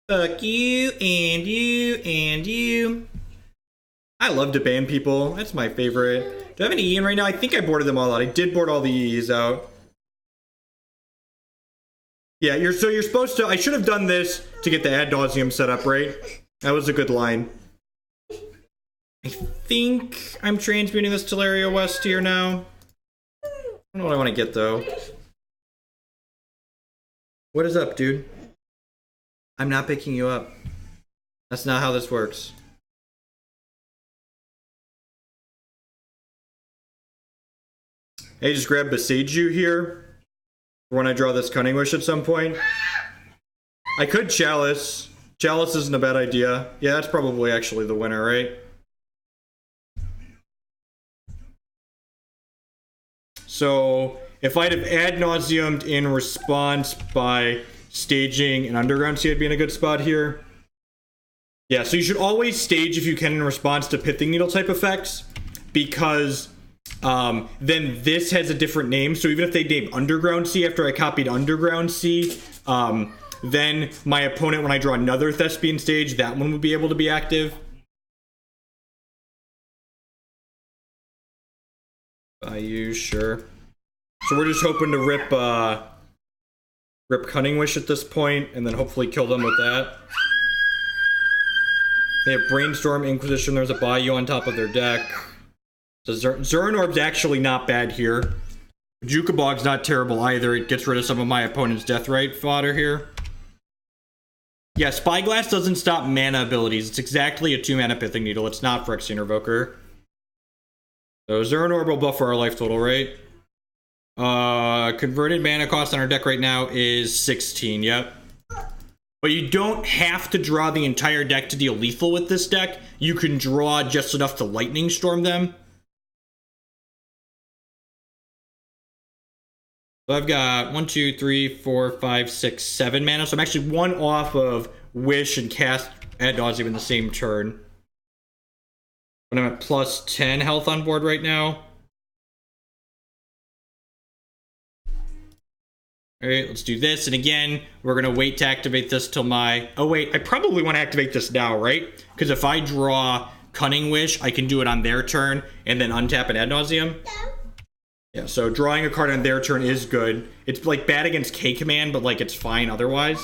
Fuck you, and you, and you. I love to ban people. That's my favorite. Do I have an E in right now? I think I boarded them all out. I did board all the E's out. Yeah, you're supposed to. I should have done this to get the Ad Nauseam set up, right? That was a good line. I think I'm transmuting this Tolaria West here now. I don't know what I want to get though. What is up, dude? I'm not picking you up. That's not how this works. Hey, just grab Boseiju here for when I draw this Cunning Wish at some point. I could Chalice. Chalice isn't a bad idea. Yeah, that's probably actually the winner, right? So if I'd have Ad Nauseamed in response by staging an Underground Sea, I'd be in a good spot here. Yeah, so you should always stage if you can in response to Pithing Needle type effects, because then this has a different name. So even if they name Underground Sea after I copied Underground Sea, then my opponent, when I draw another Thespian stage, that one would be able to be active. Sure. So we're just hoping to rip Cunning Wish at this point, and then hopefully kill them with that. They have Brainstorm, Inquisition, there's a Bayou on top of their deck. So Zuran Orb's actually not bad here. Bojuka Bog's not terrible either. It gets rid of some of my opponent's Deathrite fodder here. Yeah, Spyglass doesn't stop mana abilities. It's exactly a 2-mana Pithing Needle. It's not Phyrexian Invoker. So Zuran Orb will buff for our life total, right? Converted mana cost on our deck right now is 16, yep. But you don't have to draw the entire deck to deal lethal with this deck. You can draw just enough to Lightning Storm them. So I've got 1, 2, 3, 4, 5, 6, 7 mana. So I'm actually 1 off of Wish and cast Ad Nauseam in the same turn. But I'm at plus 10 health on board right now. Alright, let's do this. And again, we're going to wait to activate this till my... Oh wait, I probably want to activate this now, right? Because if I draw Cunning Wish, I can do it on their turn and then untap an Ad Nauseam. Yeah, so drawing a card on their turn is good. It's like bad against K command, but like it's fine otherwise.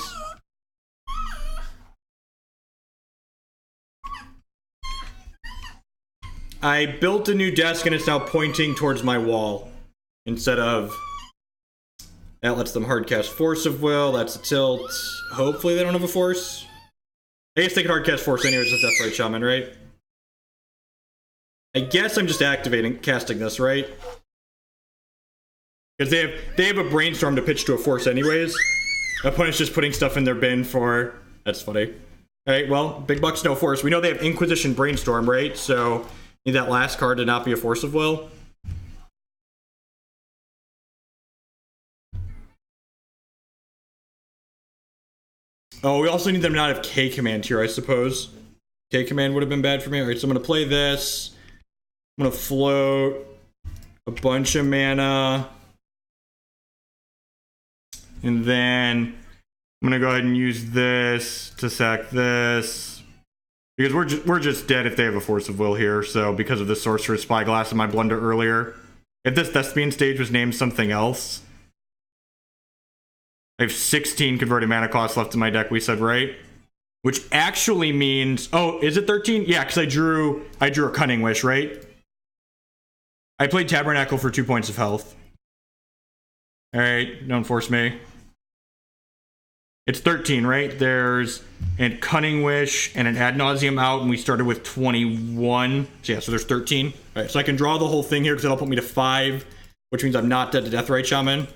I built a new desk and it's now pointing towards my wall instead of... That lets them hardcast Force of Will. That's a tilt. Hopefully they don't have a Force. I guess they can hardcast Force anyways with Deathrite Shaman, right? I guess I'm just casting this, right? Because they have a Brainstorm to pitch to a Force anyways. My opponent's just putting stuff in their bin for... That's funny. Alright, well, big bucks, no Force. We know they have Inquisition Brainstorm, right? So, need that last card to not be a Force of Will. Oh, we also need them to not have K command here, I suppose. K command would have been bad for me. Alright, so I'm going to play this. I'm going to float a bunch of mana. And then I'm going to go ahead and use this to sack this. Because we're just dead if they have a Force of Will here. So because of the Sorcerer's Spyglass and my blunder earlier. If this Thespian stage was named something else. I have 16 converted mana costs left in my deck, we said, right? Which actually means... Oh, is it 13? Yeah, because I drew a Cunning Wish, right? I played Tabernacle for 2 points of health. Alright, don't force me. It's 13, right? There's a Cunning Wish and an Ad Nauseam out, and we started with 21. So yeah, so there's 13. Alright, so I can draw the whole thing here because that'll put me to 5, which means I'm not dead to Deathrite Shaman.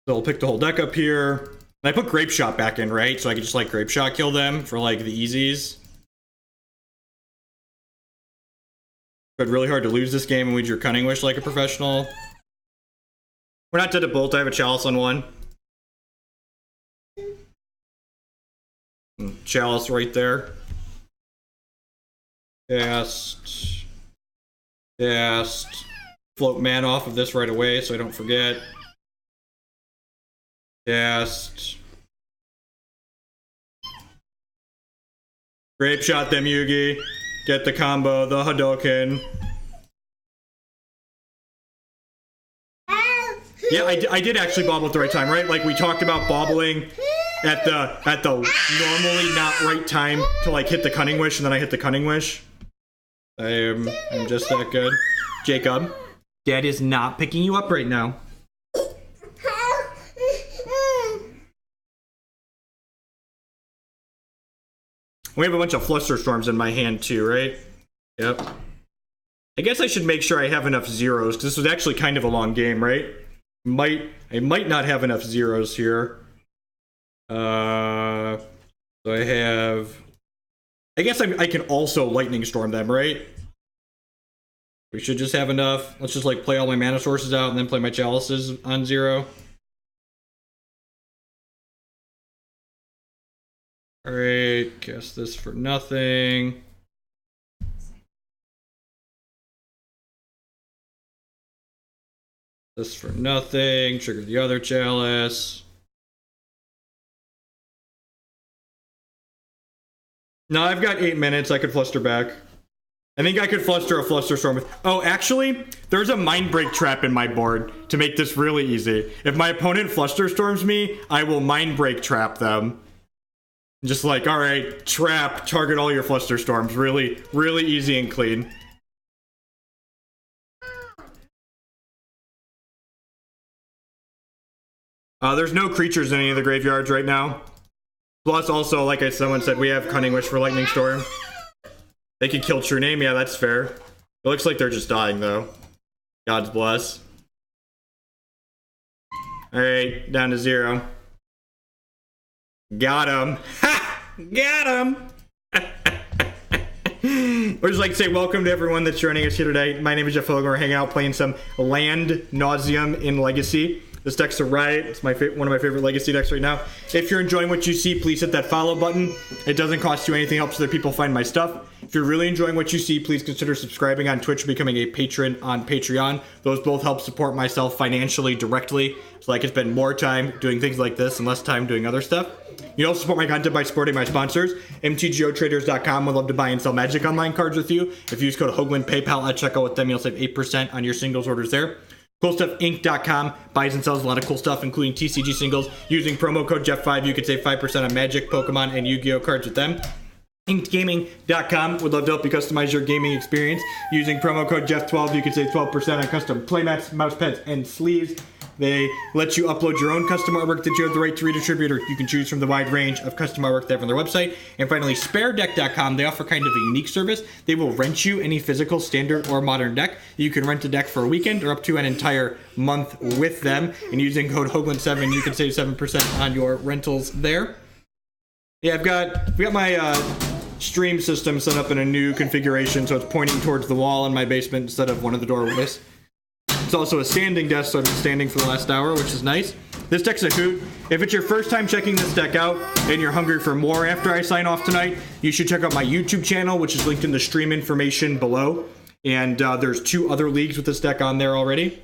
So I'll pick the whole deck up here. And I put Grapeshot back in, right? So I can just like Grapeshot kill them for like the easies. But really hard to lose this game and we drew Cunning Wish like a professional. We're not dead to Bolt. I have a Chalice on one. Chalice right there. Cast. Float mana off of this right away so I don't forget. Cast. Grapeshot them, Yugi. Get the combo, the Hadouken. Yeah, I did actually bobble at the right time, right? Like we talked about bobbling at the normally not right time to like hit the Cunning Wish, and then I hit the Cunning Wish. I'm just that good. Jacob, Dad is not picking you up right now. We have a bunch of Flusterstorms in my hand too, right? Yep. I guess I should make sure I have enough zeros, because this was actually kind of a long game, right? I might not have enough zeros here. So I have... I guess I can also Lightning Storm them, right? We should just have enough. Let's just like play all my mana sources out and then play my Chalices on 0. Alright, cast this for nothing. This for nothing. Trigger the other Chalice. No, I've got 8 minutes. I could fluster back. I think I could fluster a Flusterstorm with... Oh, actually, there's a Mindbreak Trap in my board to make this really easy. If my opponent Flusterstorms me, I will Mindbreak Trap them. Just like, all right, trap, target all your Flusterstorms. Really, really easy and clean. There's no creatures in any of the graveyards right now. Plus, also, like someone said, we have Cunning Wish for Lightning Storm. They can kill True Name. Yeah, that's fair. It looks like they're just dying, though. God's bless. Alright, down to 0. Got him. Ha! Got him! We're just like to say welcome to everyone that's joining us here today. My name is Jeff Logan. We're hanging out playing some Ad Nauseam in Legacy. This deck's a riot. It's one of my favorite Legacy decks right now. If you're enjoying what you see, please hit that follow button. It doesn't cost you anything. It helps other people find my stuff. If you're really enjoying what you see, please consider subscribing on Twitch or becoming a patron on Patreon. Those both help support myself financially directly, so I can spend more time doing things like this and less time doing other stuff. You can also support my content by supporting my sponsors. MTGOtraders.com would love to buy and sell Magic Online cards with you. If you use code Hoagland PayPal at checkout with them, you'll save 8% on your singles orders there. CoolStuffInc.com buys and sells a lot of cool stuff, including TCG singles. Using promo code Jeff5, you could save 5% on Magic, Pokemon, and Yu-Gi-Oh cards with them. InkedGaming.com would love to help you customize your gaming experience. Using promo code Jeff12, you can save 12% on custom playmats, mouse pads, and sleeves. They let you upload your own custom artwork that you have the right to redistribute, or you can choose from the wide range of custom artwork they have on their website. And finally, SpareDeck.com. They offer kind of a unique service. They will rent you any physical, standard, or modern deck. You can rent a deck for a weekend or up to an entire month with them. And using code Hoagland7, you can save 7% on your rentals there. Yeah, we got my stream system set up in a new configuration, so it's pointing towards the wall in my basement instead of one of the doorways. It's also a standing desk, so I've been standing for the last hour, which is nice. This deck's a hoot. If it's your first time checking this deck out and you're hungry for more after I sign off tonight, you should check out my YouTube channel, which is linked in the stream information below. And there's 2 other leagues with this deck on there already.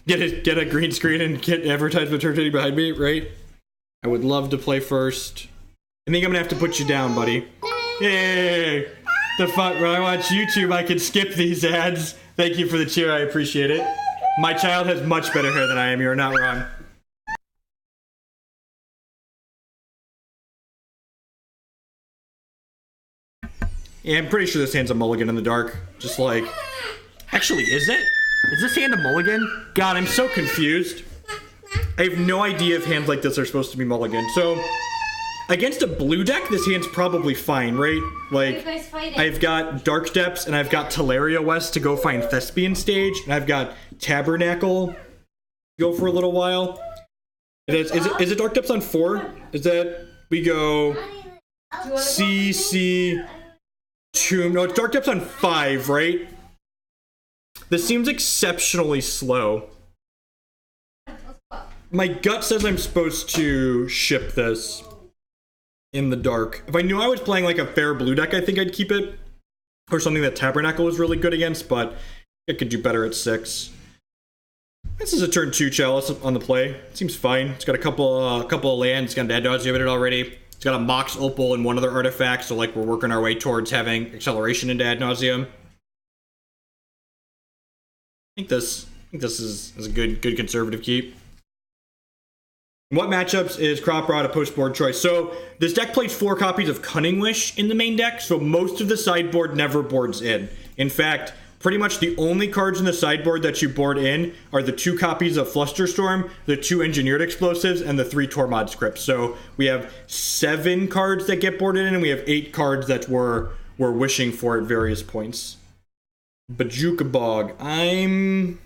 Get a green screen and get advertisement rotating behind me, right? I would love to play first. I think I'm gonna have to put you down, buddy. Yay! The fun, when I watch YouTube, I can skip these ads. Thank you for the cheer, I appreciate it. My child has much better hair than I am, you're not wrong. Yeah, I'm pretty sure this hand's a mulligan in the dark. Just like... Actually, is it? Is this hand a mulligan? God, I'm so confused. I have no idea if hands like this are supposed to be mulligan. So... Against a blue deck, this hand's probably fine, right? Like, I've got Dark Depths, and I've got Tolaria West to go find Thespian stage, and I've got Tabernacle to go for a little while. Is it Dark Depths on 4? Is that... We go... CC... Tomb... No, it's Dark Depths on 5, right? This seems exceptionally slow. My gut says I'm supposed to ship this in the dark. If I knew I was playing like a fair blue deck, I think I'd keep it. Or something that Tabernacle was really good against, but it could do better at 6. This is a turn 2 Chalice on the play. It seems fine. It's got a couple of lands. It's got an Ad Nauseam in it already. It's got a Mox Opal and one other artifact, so like we're working our way towards having acceleration into Ad Nauseam. I think this is a good conservative keep. What matchups is Crop Rod a post-board choice? So this deck plays 4 copies of Cunning Wish in the main deck, so most of the sideboard never boards in. In fact, pretty much the only cards in the sideboard that you board in are the 2 copies of Flusterstorm, the 2 Engineered Explosives, and the 3 Tormod Crypts. So we have 7 cards that get boarded in, and we have 8 cards that we're wishing for at various points. Bojuka Bog. I'm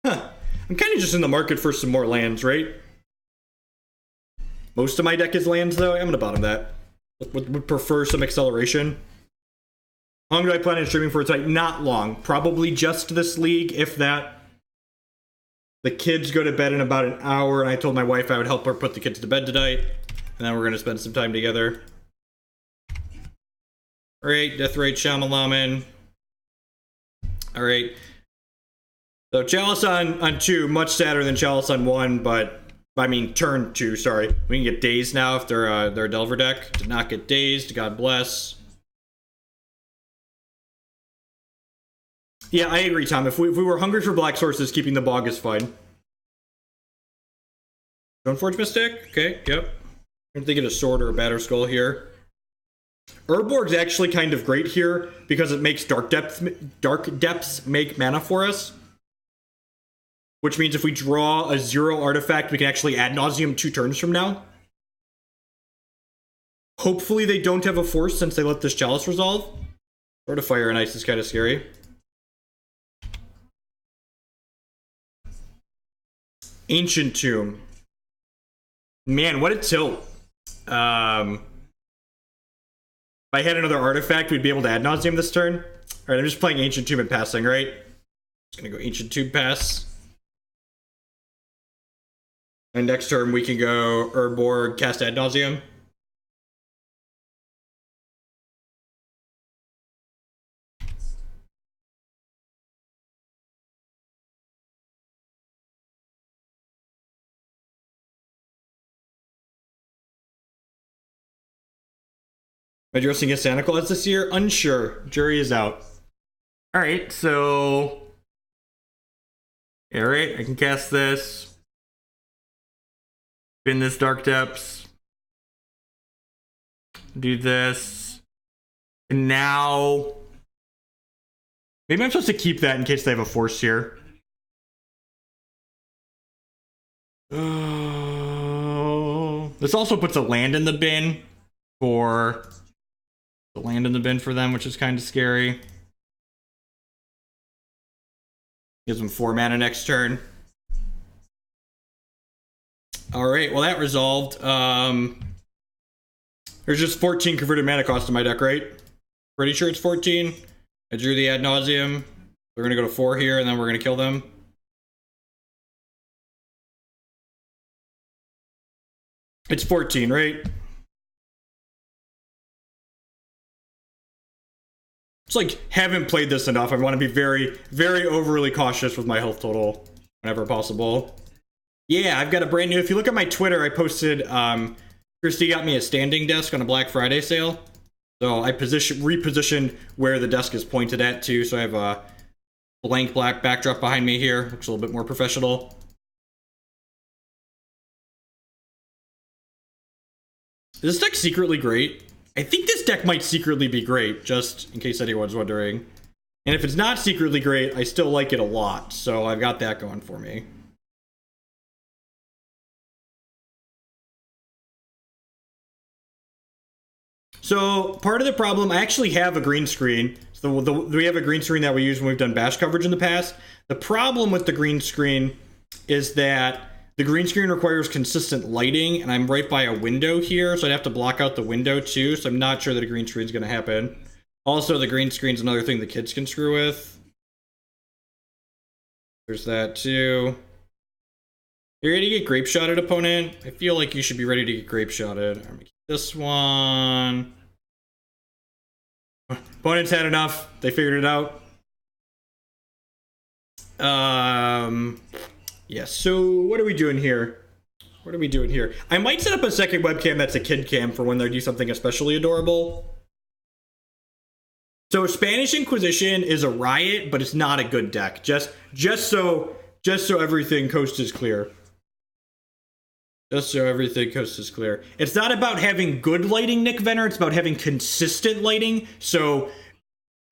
kind of just in the market for some more lands, right? Most of my deck is lands, though. I'm going to bottom that. Would prefer some acceleration. How long do I plan on streaming for tonight? Not long. Probably just this league, if that. The kids go to bed in about an hour, and I told my wife I would help her put the kids to bed tonight. And then we're going to spend some time together. Alright, Death Rate Shyamalan. Alright. So Chalice on 2, much sadder than Chalice on 1, but... I mean, turn 2, sorry. We can get dazed now if they're a Delver deck. Did not get dazed, God bless. Yeah, I agree, Tom. If we were hungry for black sources, keeping the Bog is fine. Stoneforge Mystic? Okay, yep. I'm thinking a sword or a batter skull here. Urborg's actually kind of great here because it makes dark depths make mana for us. Which means if we draw a 0 artifact, we can actually Ad Nauseam 2 turns from now. Hopefully they don't have a force since they let this Chalice resolve. Sword of Fire and Ice is kind of scary. Ancient Tomb. Man, what a tilt. If I had another artifact, we'd be able to Ad Nauseam this turn. Alright, I'm just playing Ancient Tomb and passing, right? Just gonna go Ancient Tomb pass. And next turn we can go Urborg, cast Ad Nauseam. Am I dressing against Santa Claus this year? Unsure. Jury is out. Alright, so... Alright, I can cast this. Spin this Dark Depths. Do this. And now... Maybe I'm supposed to keep that in case they have a force here. This also puts a land in the bin for... The land in the bin for them, which is kind of scary. Gives them 4 mana next turn. Alright, well that resolved. There's just 14 converted mana cost in my deck, right? Pretty sure it's 14. I drew the Ad Nauseam. We're gonna go to 4 here, and then we're gonna kill them. It's 14, right? It's like, haven't played this enough. I want to be very, very overly cautious with my health total whenever possible. Yeah, I've got a brand new... If you look at my Twitter, I posted... Christy got me a standing desk on a Black Friday sale. So I repositioned where the desk is pointed at, too. So I have a blank black backdrop behind me here. Looks a little bit more professional. Is this deck secretly great? I think this deck might secretly be great, just in case anyone's wondering. And if it's not secretly great, I still like it a lot, so I've got that going for me. So, part of the problem, I actually have a green screen. So we have a green screen that we use when we've done bash coverage in the past. The problem with the green screen is that the green screen requires consistent lighting, and I'm right by a window here, so I'd have to block out the window too, so I'm not sure that a green screen's going to happen. Also, the green screen's another thing the kids can screw with. There's that too. You're ready to get Grapeshotted, opponent? I feel like you should be ready to get Grapeshotted. I'm going to keep this one. Opponents had enough. They figured it out. Yes, so what are we doing here? What are we doing here? I might set up a second webcam that's a kid cam for when they do something especially adorable. So Spanish Inquisition is a riot, but it's not a good deck. Just so everything coast is clear. Just so everything coast is clear. It's not about having good lighting, Nick Venner. It's about having consistent lighting. So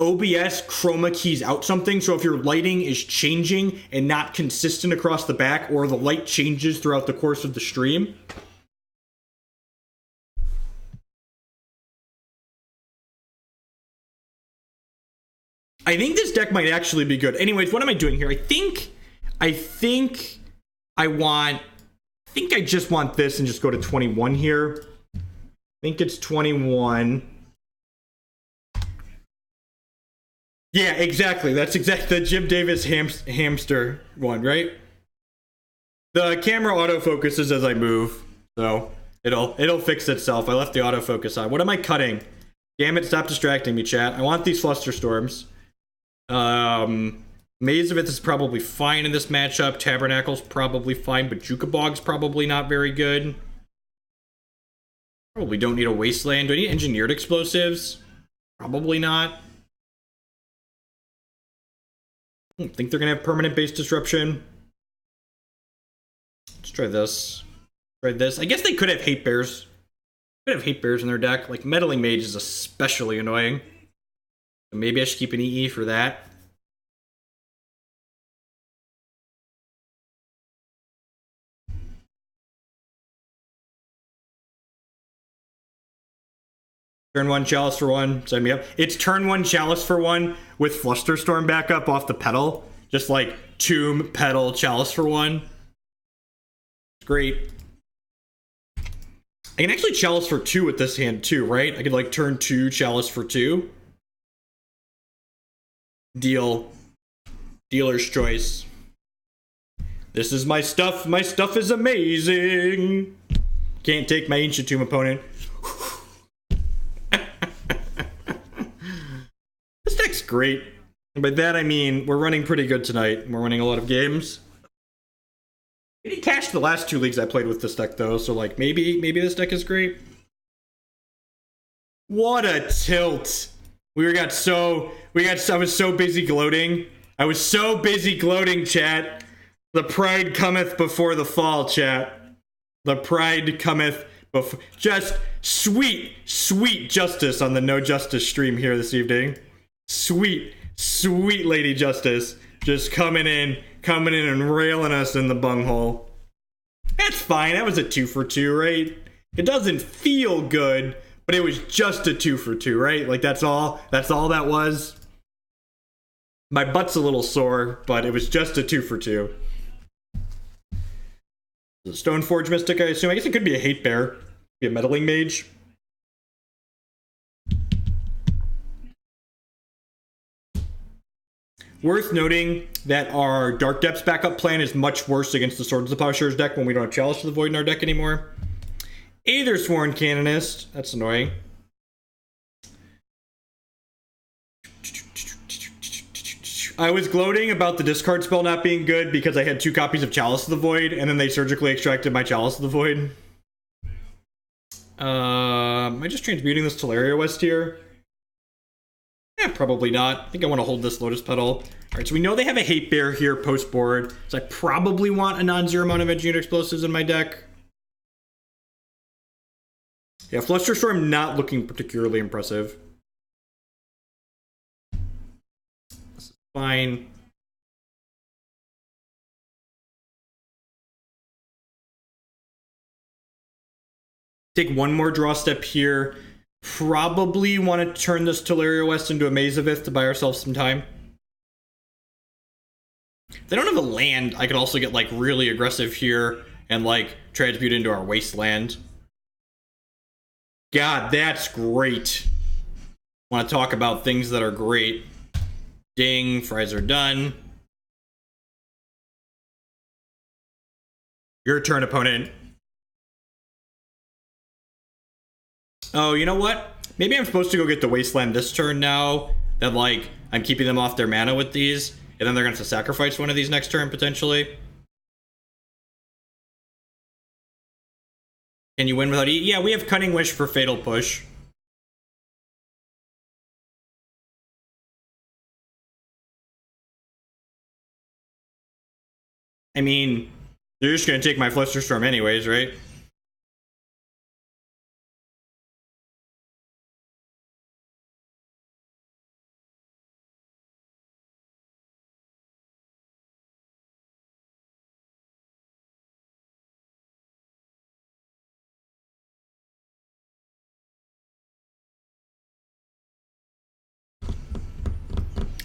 OBS chroma keys out something, so if your lighting is changing and not consistent across the back, or the light changes throughout the course of the stream. I think this deck might actually be good. Anyways, what am I doing here? I think I just want this and just go to 21 here. I think it's 21. Yeah, exactly. That's exactly the Jim Davis hamster one, right? The camera autofocuses as I move, so it'll fix itself. I left the autofocus on. What am I cutting? Damn it, stop distracting me, chat. I want these Flusterstorms. Maze of Ith is probably fine in this matchup. Tabernacle's probably fine. Bojuka Bog's probably not very good. Probably don't need a Wasteland. Do I need engineered explosives? Probably not. I don't think they're going to have permanent base disruption. Let's try this. Try this. I guess they could have hate bears. bit of hate bears in their deck. Like Meddling Mage is especially annoying. So maybe I should keep an EE for that. Turn 1 Chalice for 1. Sign me up. It's turn 1 Chalice for 1 with Flusterstorm back up off the Petal. Just like Tomb, Petal, Chalice for 1. It's great. I can actually Chalice for 2 with this hand too, right? I could like turn 2 Chalice for 2. Deal. Dealer's choice. This is my stuff. My stuff is amazing. Can't take my Ancient Tomb opponent. This deck's great. And by that I mean we're running pretty good tonight. We're winning a lot of games. I didn't cash the last 2 leagues I played with this deck though, so like maybe this deck is great. What a tilt. I was so busy gloating. I was so busy gloating, chat. The pride cometh before the fall, chat. The pride cometh before. Just sweet, sweet justice on the No Justice stream here this evening. Sweet, sweet Lady Justice. Just coming in and railing us in the bunghole. That's fine. That was a 2 for 2, right? It doesn't feel good, but it was just a 2 for 2, right? Like that's all that was. My butt's a little sore, but it was just a 2 for 2. The Stoneforge Mystic, I assume. I guess it could be a Hate Bear. Be a Meddling Mage. Worth noting that our Dark Depths backup plan is much worse against the Swords of the Plowshares deck when we don't have Chalice to the Void in our deck anymore. Aethersworn Canonist. That's annoying. I was gloating about the discard spell not being good because I had 2 copies of Chalice of the Void, and then they surgically extracted my Chalice of the Void. Am I just transmuting this Tolaria West here? Yeah, probably not. I think I want to hold this Lotus Petal. Alright, so we know they have a Hate Bear here post-board, so I probably want a non-zero amount of Engineered Explosives in my deck. Yeah, Flusterstorm not looking particularly impressive. This is fine. Take one more draw step here. Probably want to turn this Tolaria West into a Maze of Ith to buy ourselves some time. If they don't have a land, I could also get like really aggressive here and like transmute into our Wasteland. God, that's great. Want to talk about things that are great. Ding, fries are done. Your turn, opponent. Oh, you know what? Maybe I'm supposed to go get the Wasteland this turn now. That, like, I'm keeping them off their mana with these. And then they're going to have to sacrifice one of these next turn, potentially. Can you win without E? Yeah, we have Cunning Wish for Fatal Push. I mean, they're just going to take my Flusterstorm anyways, right?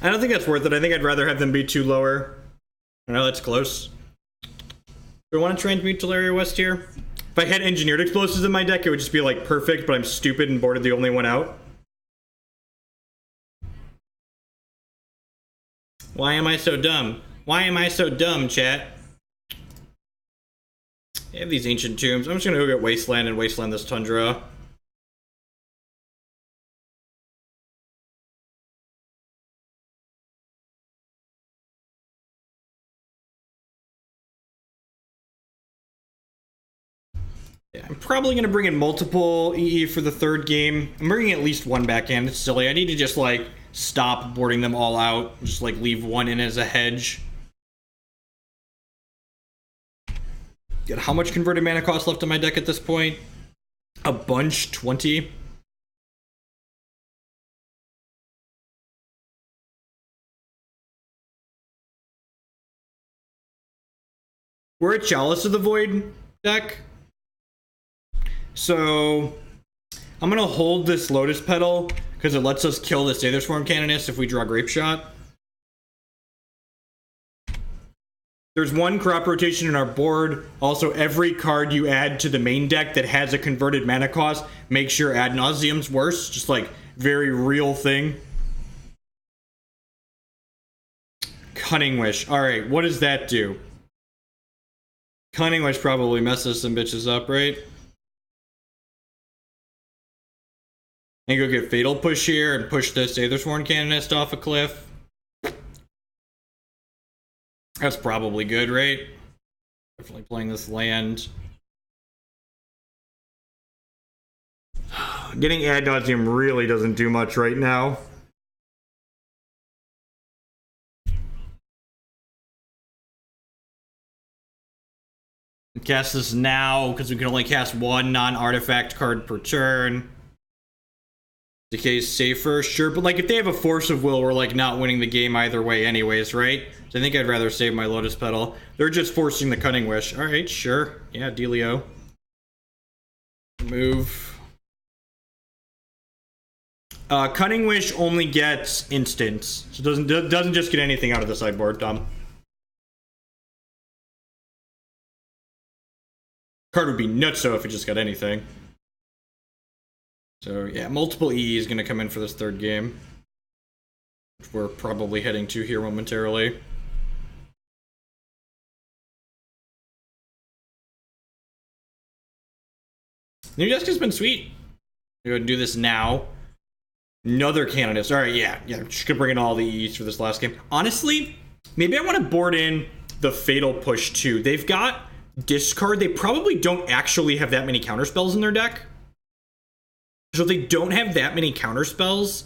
I don't think that's worth it. I think I'd rather have them be 2 lower. I know that's close. Do I want to transmute Tolaria West here? If I had Engineered Explosives in my deck, it would just be like perfect, but I'm stupid and boarded the only one out. Why am I so dumb? Why am I so dumb, chat? I have these Ancient Tombs. I'm just gonna go get Wasteland and Wasteland this Tundra. Yeah, I'm probably going to bring in multiple EE for the 3rd game. I'm bringing at least 1 backhand. It's silly. I need to just, like, stop boarding them all out. Just, like, leave 1 in as a hedge. How much converted mana cost left in my deck at this point? A bunch 20. We're a Chalice of the Void deck. So I'm gonna hold this Lotus Petal because it lets us kill this Aethersworn Canonist if we draw Grapeshot. There's one crop rotation in our board. Also, every card you add to the main deck that has a converted mana cost makes your Ad Nauseam's worse. Just like very real thing. Cunning Wish. Alright, what does that do? Cunning Wish probably messes some bitches up, right? And go get Fatal Push here and push this Aethersworn Canonist off a cliff. That's probably good, right? Definitely playing this land. Getting Ad Nauseam really doesn't do much right now. Cast this now because we can only cast one non-artifact card per turn. Decay's safer, sure, but like if they have a Force of Will, we're like not winning the game either way anyways, right? So I think I'd rather save my Lotus Petal. They're just forcing the Cunning Wish. Alright, sure. Yeah, dealio. Move. Cunning Wish only gets instants. So it doesn't just get anything out of the sideboard, Tom. Card would be nutso if it just got anything. So yeah, multiple E is going to come in for this third game, which we're probably heading to here momentarily. New desk has been sweet. Go ahead and do this now. Another Canonist. Alright, yeah. Just gonna bring in all the E's for this last game. Honestly, maybe I want to board in the Fatal Push too. They've got discard. They probably don't actually have that many counterspells in their deck. So if they don't have that many counterspells,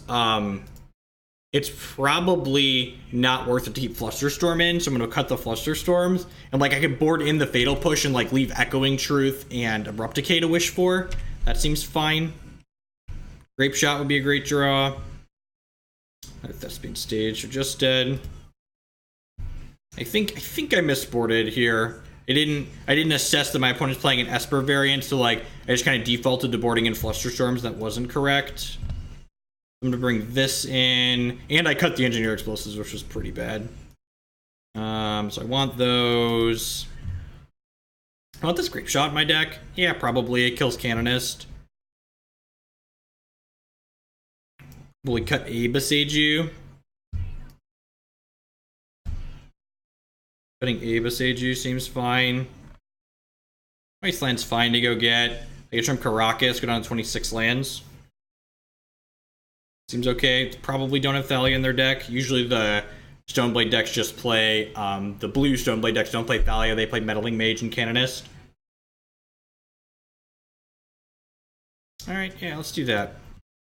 it's probably not worth it to keep Flusterstorm in. So I'm going to cut the Flusterstorms. And like I could board in the Fatal Push and like leave Echoing Truth and Abrupt Decay to wish for. That seems fine. Grapeshot would be a great draw. Thespian Stage are just dead. I think I misboarded here. I didn't assess that my opponent's playing an Esper variant, so like I just kind of defaulted to boarding in Flusterstorms. That wasn't correct. I'm gonna bring this in, and I cut the Engineer Explosives, which was pretty bad. So I want those. I want this Grapeshot in my deck. Yeah, probably it kills Canonist. Probably cut a Boseiju. Cutting a Boseiju seems fine. Wasteland's fine to go get. I get from Karakas, go down to 26 lands. Seems okay. Probably don't have Thalia in their deck. Usually the Stoneblade decks just play, the blue Stoneblade decks don't play Thalia, they play Meddling Mage and Canonist. Alright, yeah, let's do that.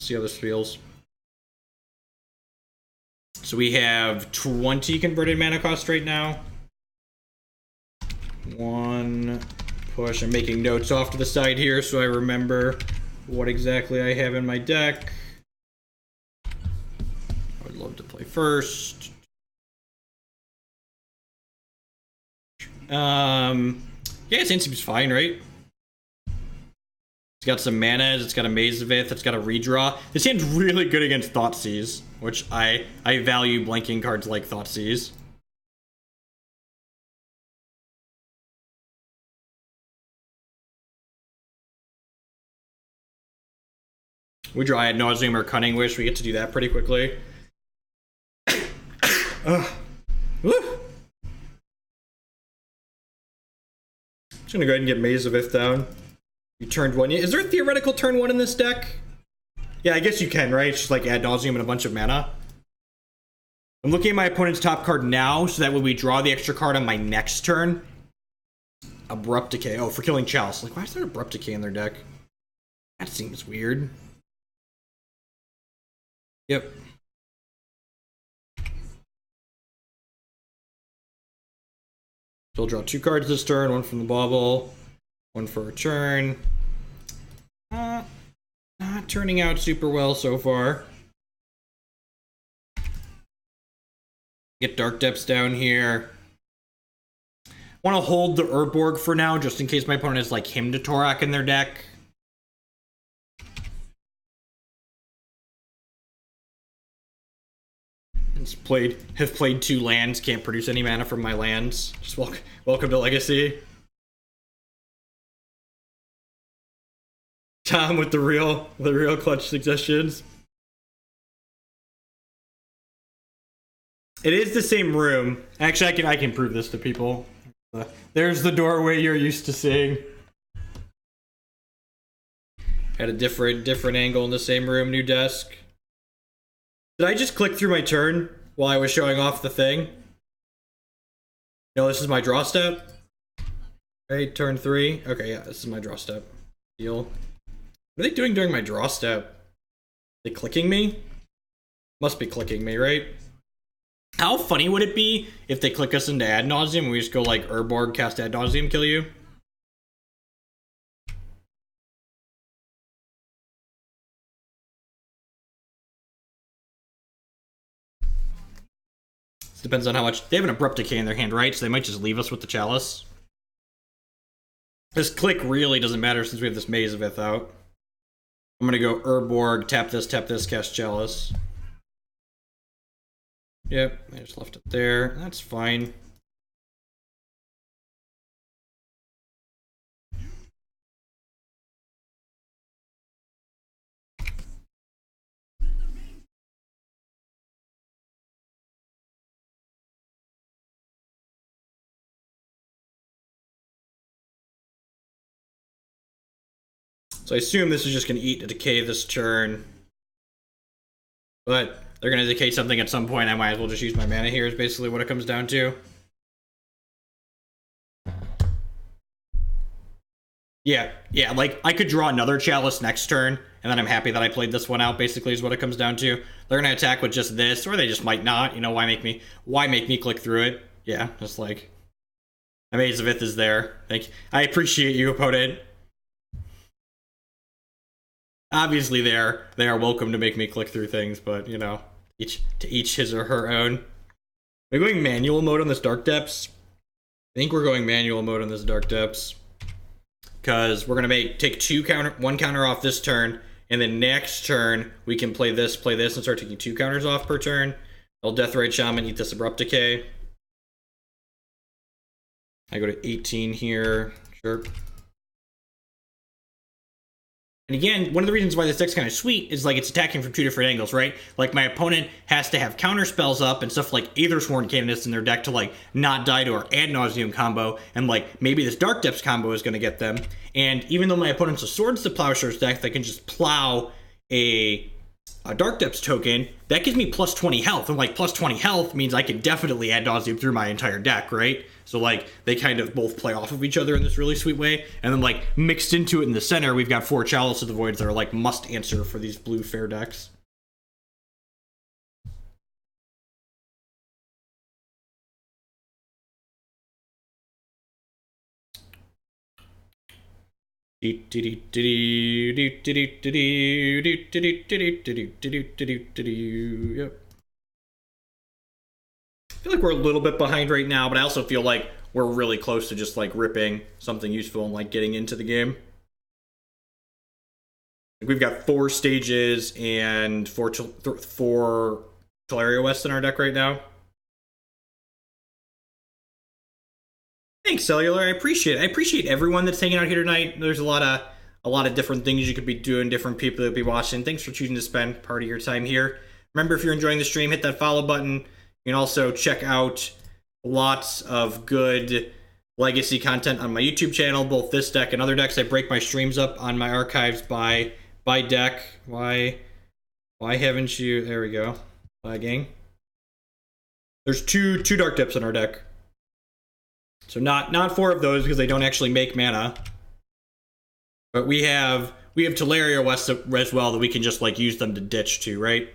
See how this feels. So we have 20 converted mana cost right now. One push. I'm making notes off to the side here so I remember what exactly I have in my deck. I would love to play first. Yeah, it seems fine, right? It's got some manas, it's got a Maze of Ith, it's got a redraw. This hand's really good against Thoughtseize, which I value blanking cards like Thoughtseize. We draw Ad Nauseam or Cunning Wish. We get to do that pretty quickly. Woo. Just gonna go ahead and get Maze of Ith down. You turned one. Is there a theoretical turn one in this deck? Yeah, I guess you can, right? It's just like Ad Nauseam and a bunch of mana. I'm looking at my opponent's top card now, so that when we draw the extra card on my next turn. Abrupt Decay. Oh, for killing Chalice. Like, why is there Abrupt Decay in their deck? That seems weird. Yep. We'll draw two cards this turn, one from the Bauble, one for a turn. not turning out super well so far. Get Dark Depths down here. Want to hold the Urborg for now, just in case my opponent has like Hymn to Torak in their deck. Have played 2 lands, can't produce any mana from my lands. Just welcome to Legacy. Tom with the real clutch suggestions. It is the same room. Actually, I can prove this to people. There's the doorway you're used to seeing. At a different angle in the same room, new desk. Did I just click through my turn while I was showing off the thing? No, this is my draw step. Right, turn 3. Okay, yeah, this is my draw step. Deal. What are they doing during my draw step? Are they clicking me? Must be clicking me, right? How funny would it be if they click us into Ad Nauseam and we just go like Urborg, cast Ad Nauseam, kill you? This depends on how much. They have an Abrupt Decay in their hand, right? So they might just leave us with the Chalice. This click really doesn't matter since we have this Maze of Ith out. I'm gonna go Urborg, tap this, cast Chalice. Yep, I just left it there. That's fine. So I assume this is just going to eat a decay this turn. But they're going to decay something at some point. I might as well just use my mana here is basically what it comes down to. Yeah, like I could draw another Chalice next turn, and then I'm happy that I played this one out, basically is what it comes down to. They're going to attack with just this, or they just might not. You know, why make me click through it? Yeah, just like... The Maze of Ith is there. Thank you. I appreciate you, opponent. Obviously, they are welcome to make me click through things, but, you know, to each his or her own. Are we going manual mode on this Dark Depths? I think we're going manual mode on this Dark Depths. Because we're going to take one counter off this turn, and then next turn, we can play this, and start taking 2 counters off per turn. I'll Deathrite Shaman, eat this Abrupt Decay. I go to 18 here. Sure. And again, one of the reasons why this deck's kind of sweet is like it's attacking from 2 different angles, right? Like my opponent has to have counter spells up and stuff like Aethersworn Candidates in their deck to like not die to our Ad Nauseam combo, and like maybe this Dark Depths combo is going to get them. And even though my opponent's a Swords to Plowshares deck that can just plow a Dark Depths token, that gives me plus 20 health, and like plus 20 health means I can definitely Ad Nauseam through my entire deck, right? So like they kind of both play off of each other in this really sweet way, and then like mixed into it in the center, we've got 4 Chalice of the Voids that are like must answer for these blue fair decks. Yep. I feel like we're a little bit behind right now, but I also feel like we're really close to just like ripping something useful and like getting into the game. We've got 4 stages and 4 Tolaria West in our deck right now. Thanks, Cellular. I appreciate it. I appreciate everyone that's hanging out here tonight. There's a lot of different things you could be doing, different people that be watching. Thanks for choosing to spend part of your time here. Remember, if you're enjoying the stream, hit that follow button. You can also check out lots of good Legacy content on my YouTube channel, both this deck and other decks. I break my streams up on my archives by deck. Why haven't you? There we go. Lagging. There's two Dark Depths in our deck. So not 4 of those because they don't actually make mana. But we have Tolaria West as well that we can just like use them to ditch to, right?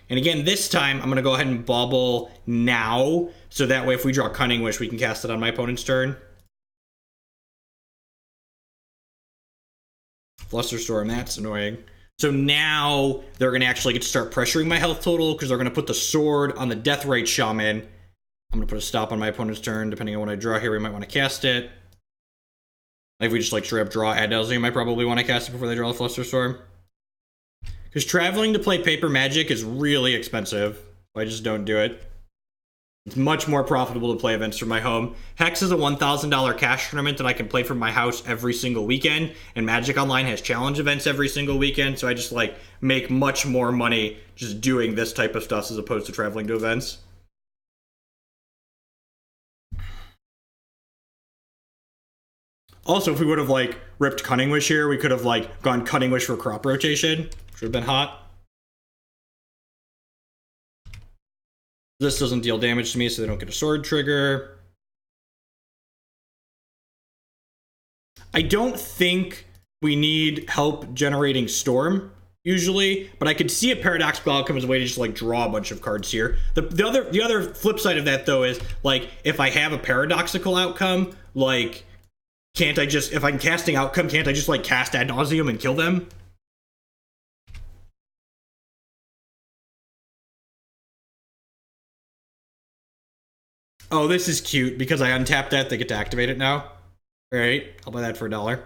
And again, this time, I'm going to go ahead and Bauble now, so that way if we draw Cunning Wish, we can cast it on my opponent's turn. Flusterstorm, that's annoying. So now they're going to actually get to start pressuring my health total because they're going to put the sword on the Deathrite Shaman. I'm going to put a stop on my opponent's turn. Depending on what I draw here, we might want to cast it. If we just like straight up draw Ad Nauseam, I probably want to cast it before they draw the Flusterstorm. Because traveling to play paper Magic is really expensive. So I just don't do it. It's much more profitable to play events from my home. Hex is a $1,000 cash tournament that I can play from my house every single weekend. And Magic Online has challenge events every single weekend. So I just like make much more money just doing this type of stuff as opposed to traveling to events. Also, if we would have like ripped Cunning Wish here, we could have like gone Cunning Wish for crop rotation, which would have been hot. This doesn't deal damage to me, so they don't get a sword trigger. I don't think we need help generating Storm, usually, but I could see a paradoxical outcome as a way to just like draw a bunch of cards here. The other flip side of that though is like if I have a paradoxical outcome, like can't I just, if I'm casting outcome, can't I just like cast Ad Nauseam and kill them? Oh, this is cute. Because I untap that, they get to activate it now. All right, I'll buy that for $1.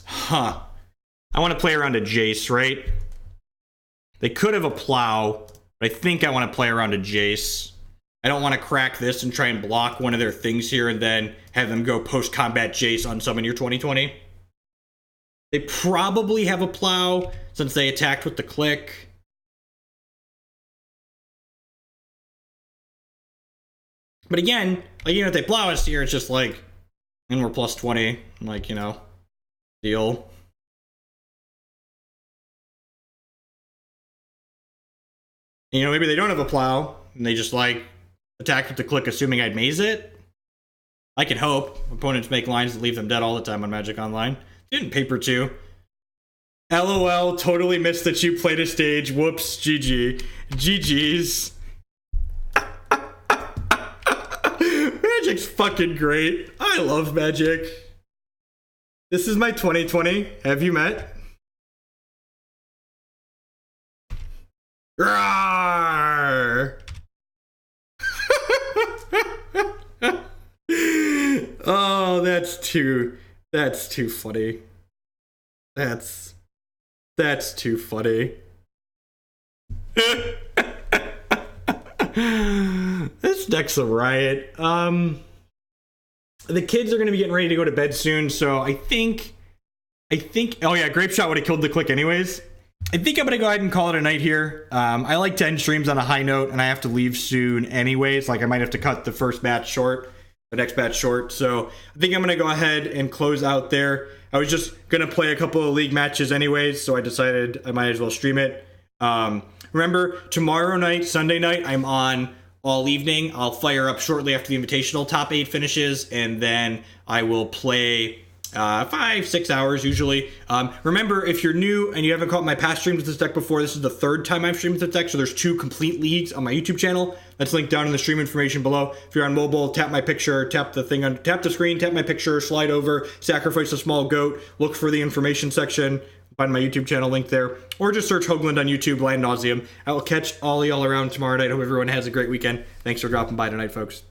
Huh. I want to play around a Jace, right? They could have a Plow, but I think I want to play around a Jace. I don't want to crack this and try and block one of their things here and then have them go post-combat Jace on summon your 2020. They probably have a Plow since they attacked with the click. But again, like even if they Plow us here, it's just like, and we're plus 20, like, you know, deal. You know, maybe they don't have a Plow and they just like attack with the click assuming I'd maze it. I can hope. Opponents make lines that leave them dead all the time on Magic Online. Didn't paper too. LOL, totally missed that you played a stage. Whoops, GG. GG's. Magic's fucking great. I love Magic. This is my 2020. Have you met? Rawr! Oh, that's too funny. That's too funny. This deck's a riot. The kids are gonna be getting ready to go to bed soon, so I think oh yeah, Grapeshot would have killed the click anyways. I think I'm gonna go ahead and call it a night here. I like to end streams on a high note, and I have to leave soon anyways. Like I might have to cut the first batch short, the next batch short. So I think I'm gonna go ahead and close out there. I was just gonna play a couple of league matches anyways, so I decided I might as well stream it. Remember, tomorrow night, Sunday night, I'm on all evening. I'll fire up shortly after the Invitational top 8 finishes, and then I will play 5-6 hours usually. Remember, if you're new and you haven't caught my past streams with this deck before, this is the 3rd time I've streamed with this deck, so there's 2 complete leagues on my YouTube channel. That's linked down in the stream information below. If you're on mobile, tap my picture, tap the thing on, tap the screen, tap my picture, slide over, sacrifice a small goat, look for the information section, find my YouTube channel link there, or just search Hoagland on YouTube, Ad Nauseam. I will catch all y'all around tomorrow night. Hope everyone has a great weekend. Thanks for dropping by tonight, folks.